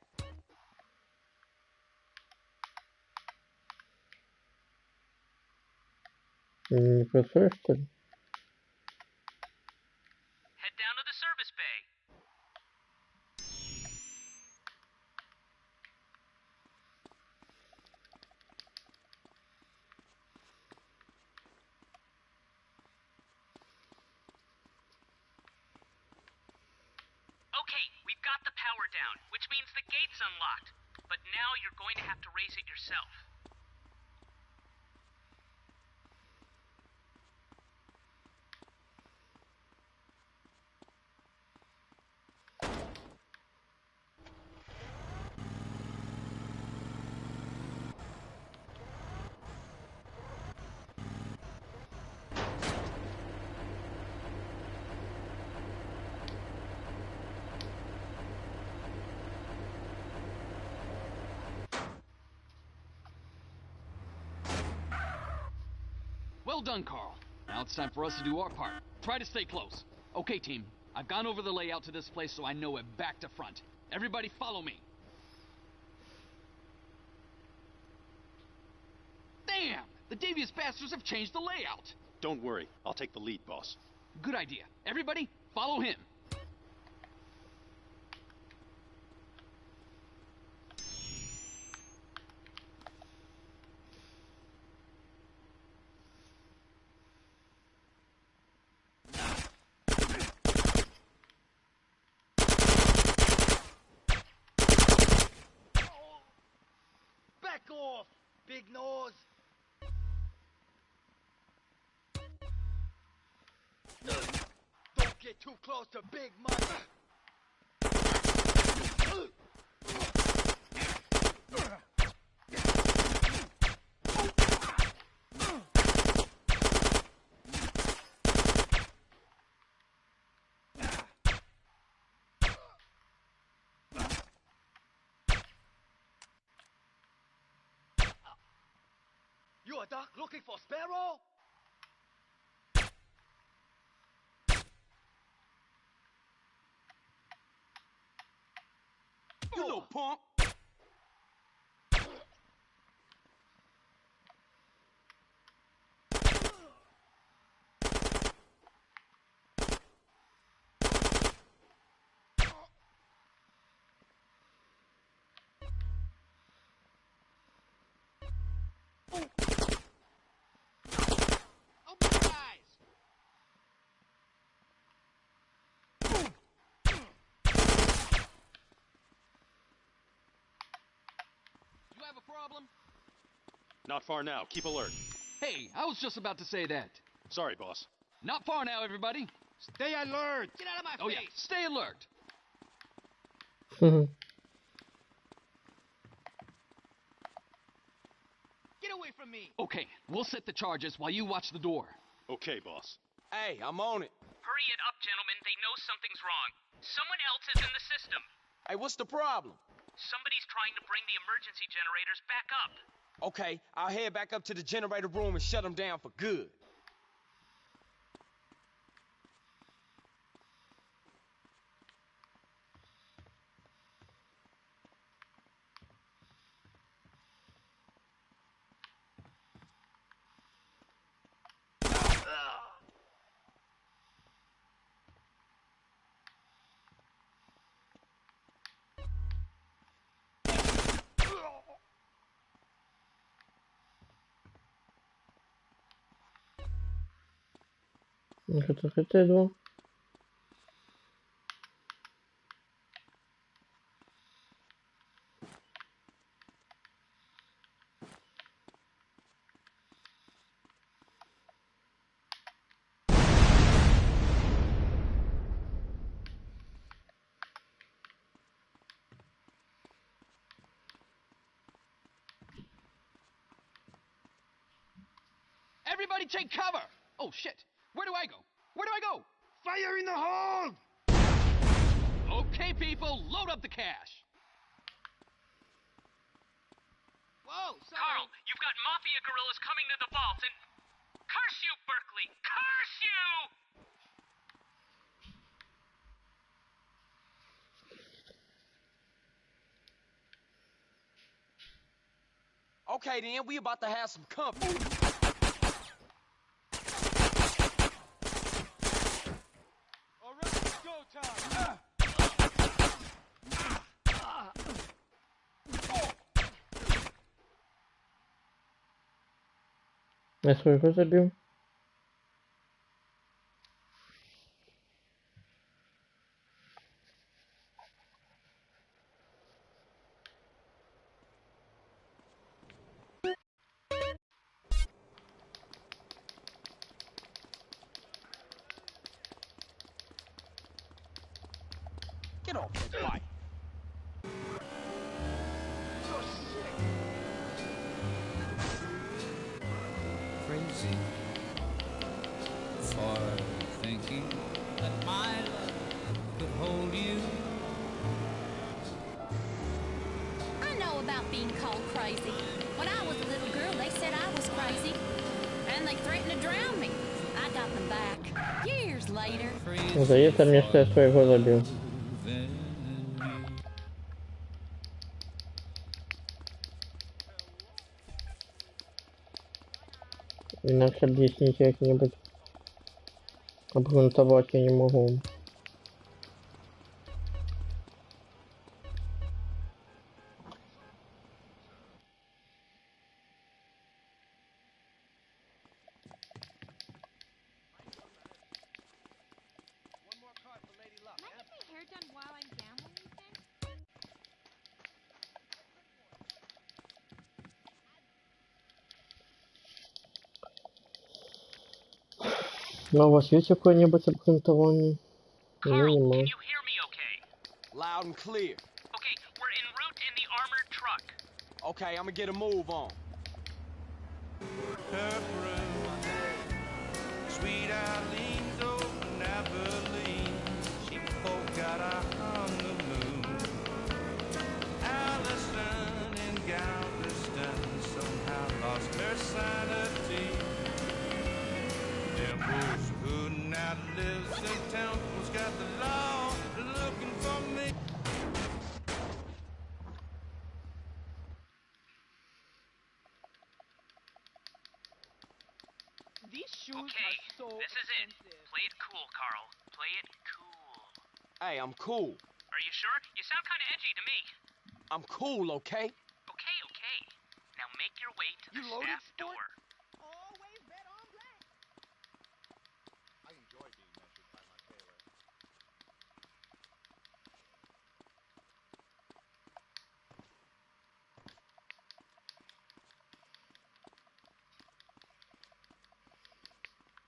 Не працює, что ли? Head down to the service bay. Okay, we've got the power down, which means the gate's unlocked. But now you're going to have to raise it yourself. Well done, Carl. Now it's time for us to do our part. Try to stay close. Okay, team. I've gone over the layout to this place so I know it back to front. Everybody follow me. Damn! The devious bastards have changed the layout. Don't worry. I'll take the lead, boss. Good idea. Everybody, follow him. Back off, big nose. Don't get too close to Big Mike. You a doc looking for Sparrow? You little punk. Open your eyes. You have a problem? Not far now. Keep alert. Hey, I was just about to say that. Sorry, boss. Not far now, everybody. Stay alert. Get out of my Oh face. yeah, stay alert. Get away from me. Okay, we'll set the charges while you watch the door. Okay, boss. Hey, I'm on it. Hurry it up, gentlemen. They know something's wrong. Someone else is in the system. Hey, what's the problem? Somebody's trying to bring the emergency generators back up. Okay, I'll head back up to the generator room and shut them down for good. Хотя два. Everybody take cover! Oh, shit. Where do I go? Where do I go? Fire in the hole! Okay, people, load up the cash. Whoa, sorry. Carl, you've got mafia guerrillas coming to the vault and... Curse you, Berkeley! Curse you! Okay, then, we about to have some company. All right, it's go time. Я своего забил. Get off that bike. Crazy for thinking that my love could hold you. I know about being called crazy. When I was a little girl, they said I was crazy. And they threatened to drown me. I got them back. Years later. За это мне что я своего забил. Иначе объяснить как-нибудь. Обґрунтовать я не могу. Can I get my hair done while I'm gambling, you think? Но у вас есть какое-нибудь обґрунтование? Carl, Минимум. can you hear me okay? Loud and clear. Okay, we're en route in the armored truck. Okay, I'm gonna get a move on. Sweet Eileen's over in Abilene. She forgot I hung the moon. Allison in Galveston somehow lost her sanity. Dimples, who now lives in Temple's got the law looking for me. These shoes Okay, are so this is it. Play it cool, Carl. Play it cool. Hey, I'm cool. Are you sure? You sound kind of edgy to me. I'm cool, okay? Okay, okay. Now make your way to the staff door. always bet on black. I enjoy being mentored by my tailor.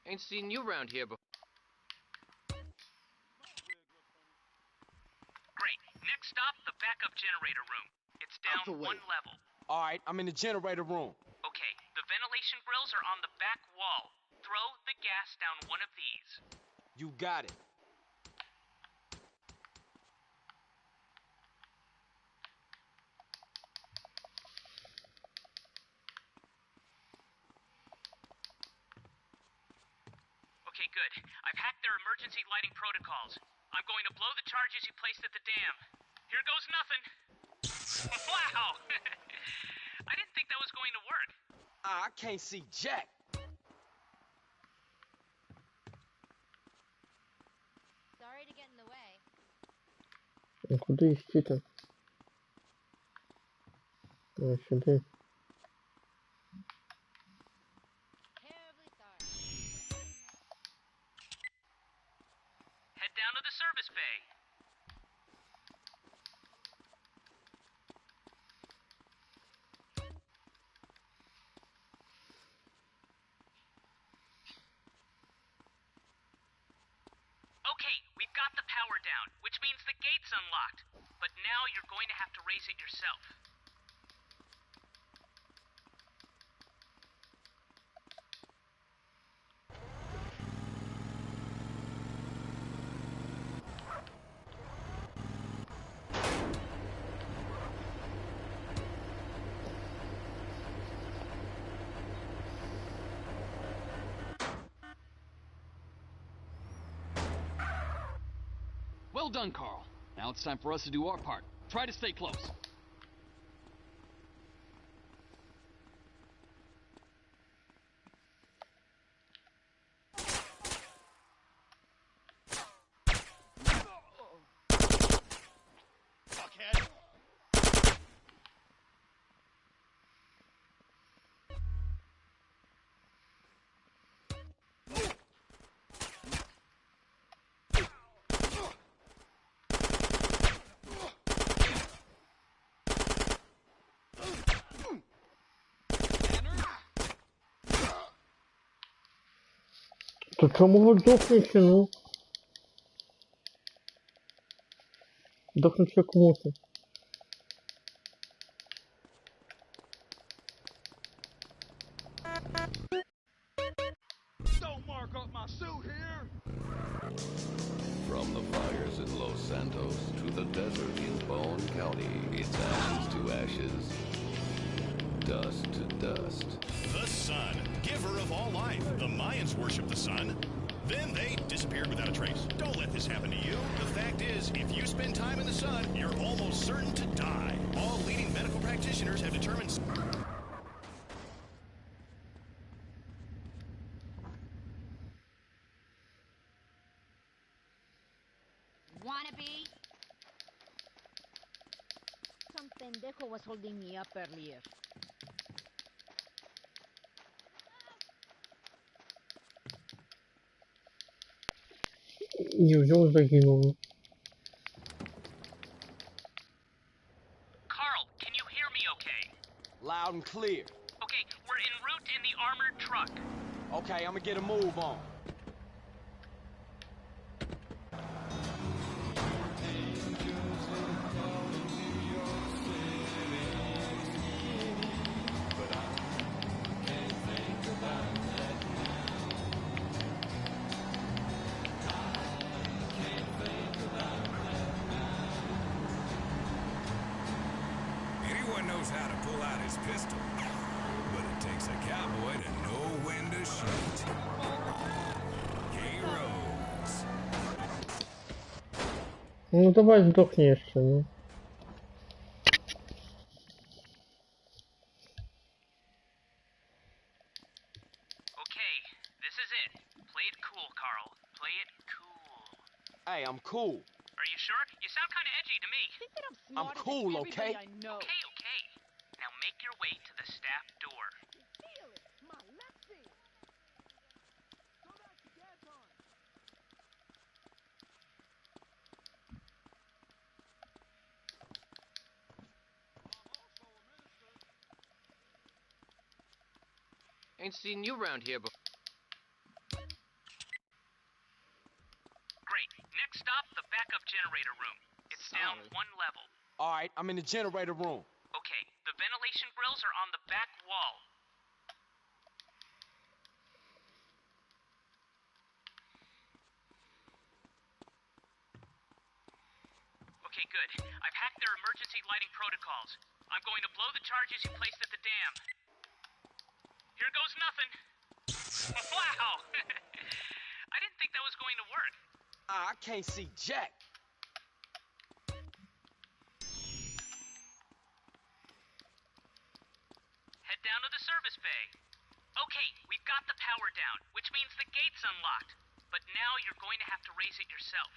Ain't seen you around here before. Great. Next stop, the backup generator room. It's down one level. All right, I'm in the generator room. Okay, the ventilation grills are on the back wall. Throw the gas down one of these. You got it. Okay, good. I've hacked their emergency lighting protocols. I'm going to blow the charges you placed at the dam. Here goes nothing. Wow! I didn't think that was going to work. I can't see jack. Sorry to get in the way. А куда идти-то? А, сюда. Terribly sorry. Head down to the service bay. Okay, we've got the power down, which means the gate's unlocked. But now you're going to have to raise it yourself. Well done, Carl. Now it's time for us to do our part. Try to stay close. Fuckhead. To czemu wy zdохнете, ну? Здохнуть как муха. Don't mark up my suit here! From the fires in Los Santos to the desert in Bone County, it's ashes to ashes, dust to dust. The sun, giver of all life. The Mayans worship the sun. Then they disappeared without a trace. Don't let this happen to you. The fact is, if you spend time in the sun, you're almost certain to die. All leading medical practitioners have determined... Wannabe? Some pendejo was holding me up earlier. И взял загинул. Carl, can you hear me okay? Loud and clear. Okay, we're en route in the armored truck. Okay, I'm gonna get a move on. Anyone knows how to pull out his pistol, but it takes a cowboy to know when to shoot. K-Roads. Ну давай сдохни еще, ну. Okay, this is it. Play it cool, Carl. Play it cool. Hey, I'm cool. Are you sure? You sound kind of edgy to me. I'm cool, okay? Okay, okay. Now make your way to the staff door. Ain't seen you around here before. Great. Next stop, the backup generator room. It's down one level. All right, I'm in the generator room. Okay, the ventilation grills are on the back wall. Okay, good. I've hacked their emergency lighting protocols. I'm going to blow the charges you placed at the dam. Here goes nothing. Wow! I didn't think that was going to work. I can't see jack. Head down to the service bay. Okay, we've got the power down, which means the gate's unlocked. But now you're going to have to raise it yourself.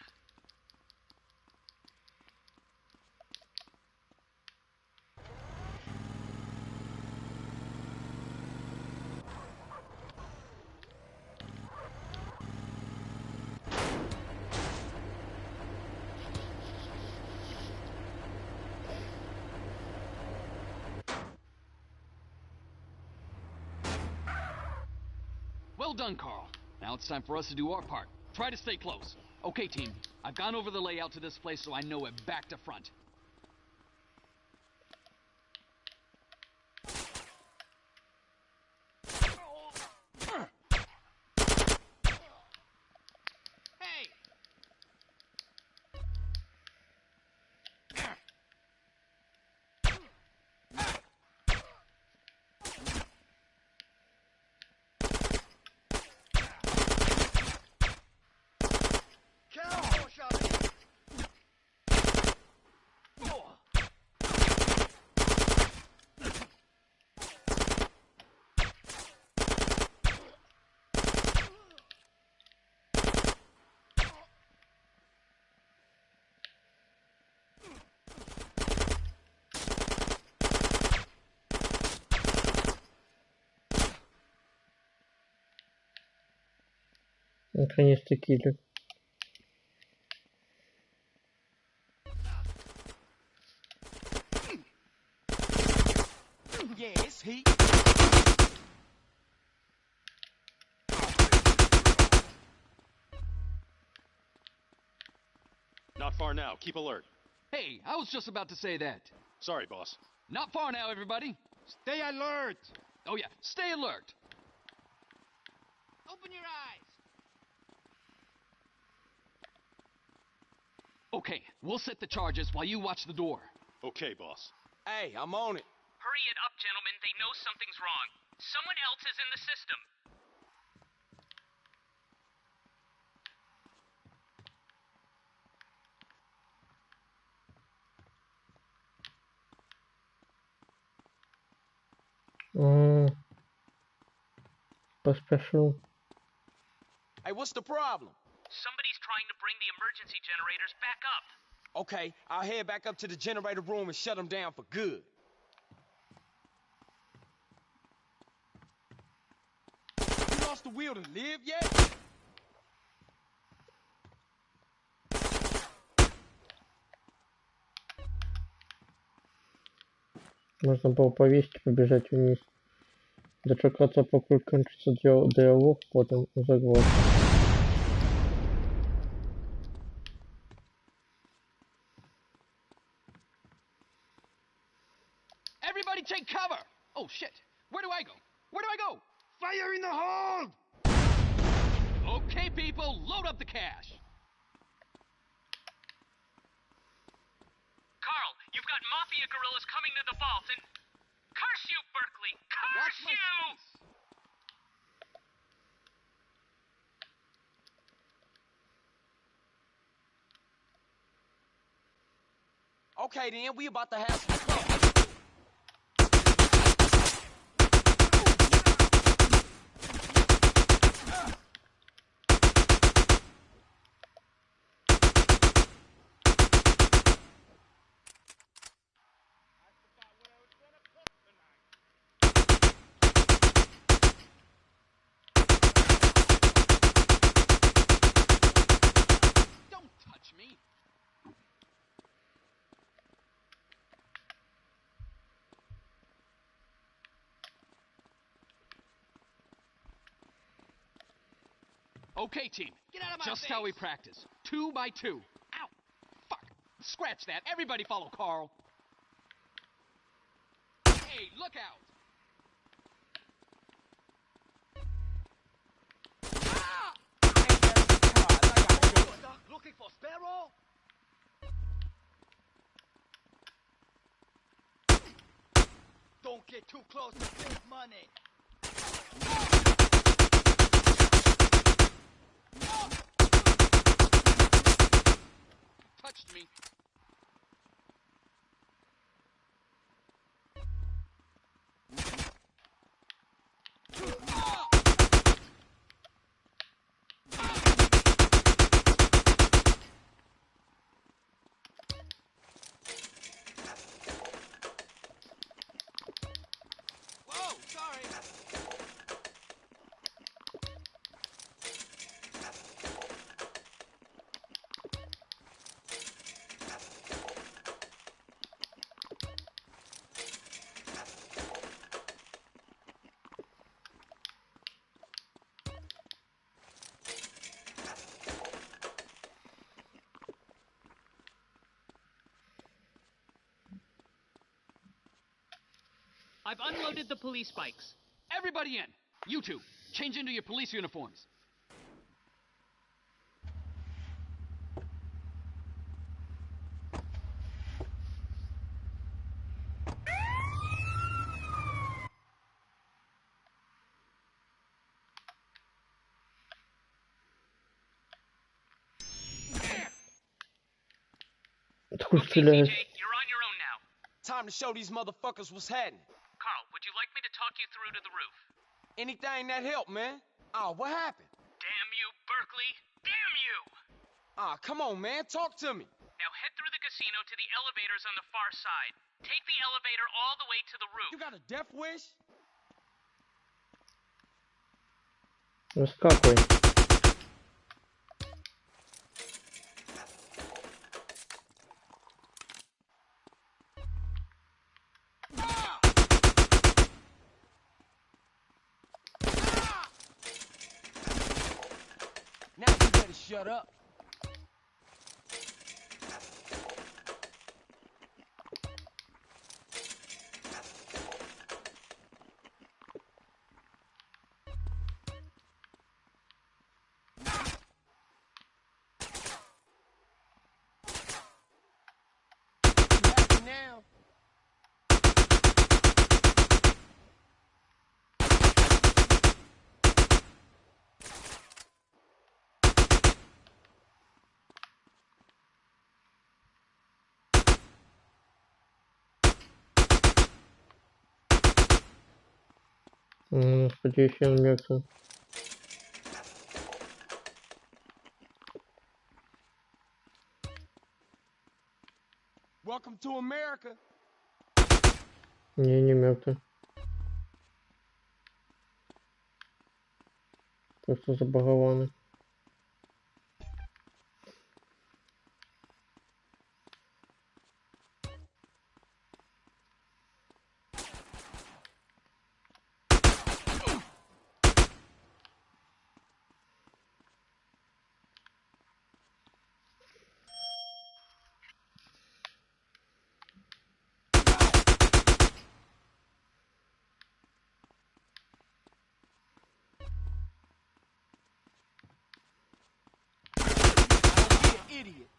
Well done, Carl. Now it's time for us to do our part. Try to stay close. Okay, team. I've gone over the layout to this place so I know it back to front. Hey! Cowboy shot. Наконец-то киллер. Yeah, it's heat. Not far now. Keep alert. Hey, I was just about to say that. Sorry, boss. Not far now, everybody. Stay alert. Oh yeah, stay alert. Open your eyes. Okay, we'll set the charges while you watch the door. Okay, boss. Hey, I'm on it. Hurry it up, gentlemen. They know something's wrong. Someone else is in the system. Поспешил. Hey, what's the problem? Somebody's trying to bring the emergency generators back up. Okay, I'll head back up to the generator room and shut them down for good. You lost the will to live yet? Можно было повесить и побежать вниз. Дочекаться, пока кончится диалог, потом заглох. Everybody take cover! Oh shit! Where do I go? Where do I go? Fire in the hold! Okay, people, load up the cash. Carl, you've got Mafia guerrillas coming to the vault and... Curse you, Berkeley! Curse you! Okay, then, we about to have some fun. Don't touch me. Okay, team. Get out of my Just face. how we practice. 2 by 2. Ow! Fuck! Scratch that. Everybody follow Carl. Hey, look out! Looking for Sparrow? Don't get too close to big money. Touched me. Whoa, sorry. I've unloaded the police bikes. Everybody in. You two, change into your police uniforms. Откуда стреляешь? You're on your own now. Time to show these motherfuckers what's happening. Carl, would you like me to talk you through to the roof? Anything that help, man. Oh, what happened? Damn you, Berkeley! Damn you! Ah, come on, man. Talk to me. Now head through the casino to the elevators on the far side. Take the elevator all the way to the roof. You got a death wish? Выскакивай. Shut up. Now. Сподіваюся, я вм'явся. Welcome to America. Ні, не м'явся. Просто забаговано. Idiot.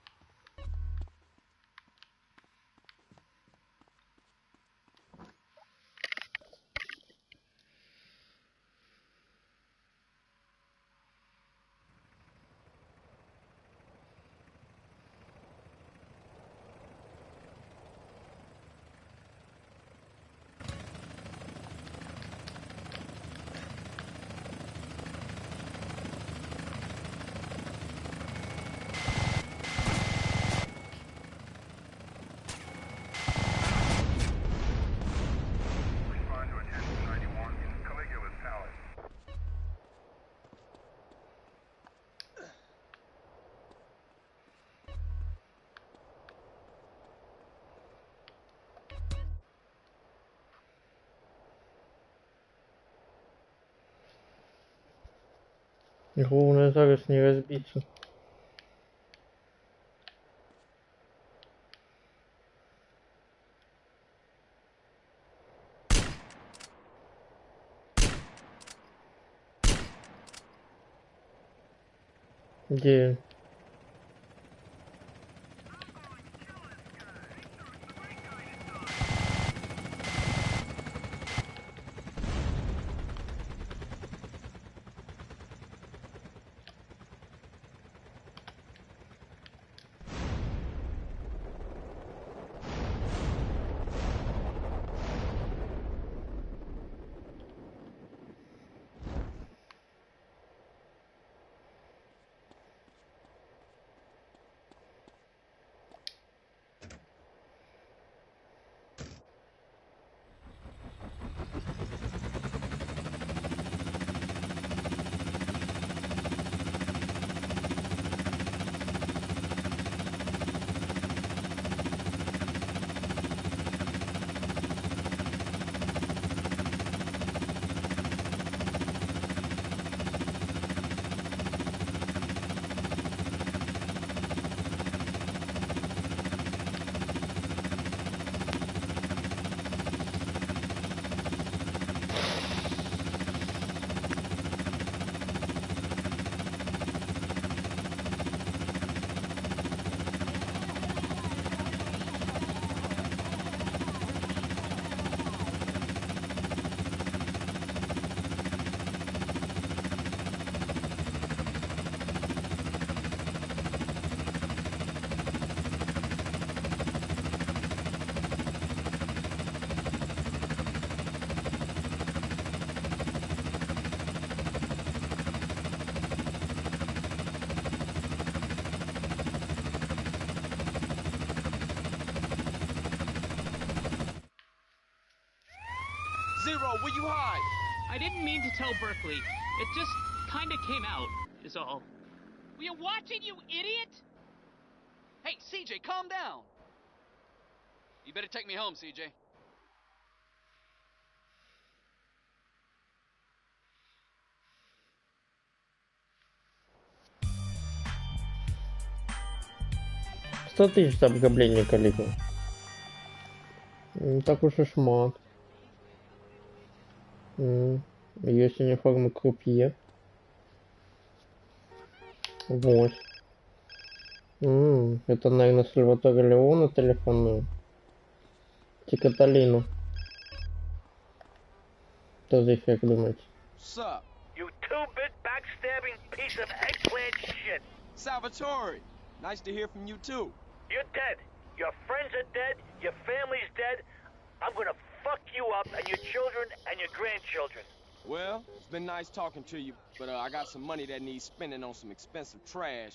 Головне зараз не розбитися. Где? Zero, where you hide? I didn't mean to tell Berkeley. It just kinda came out, is all. Were you watching, you idiot? Hey, CJ, calm down. You better take me home, CJ. 100 тысяч за обграбление коллеги. Не так уж и шмат. Есть униформа крупье. Вот. Это, наверное, Сальваторе Леона телефонную. Каталину. Что за эффект думаете? Sup? You two-bit backstabbing piece of eggplant shit. Salvatore, nice to hear from you too. You're dead. Your friends are dead. Your family's dead. I'm gonna fuck you up and your children and your grandchildren. Well, it's been nice talking to you, but I got some money that needs spending on some expensive trash.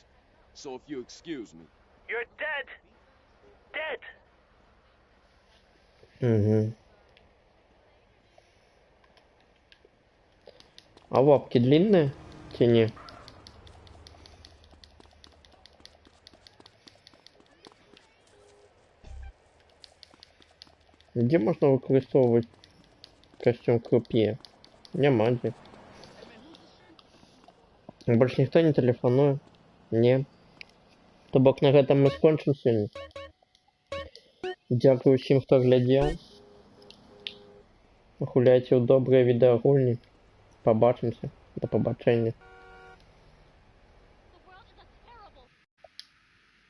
So if you excuse me. You're dead. Dead. А лапки длинные? Тени. Где можно выкористовывать костюм крупье? Нема где. Больше никто не телефонует? Не. То бок на гэтым мы скончым сёння. Дзякую усім, хто глядзеў. Гуляйце ў добрыя відэагульні. Побачимся. До побачення.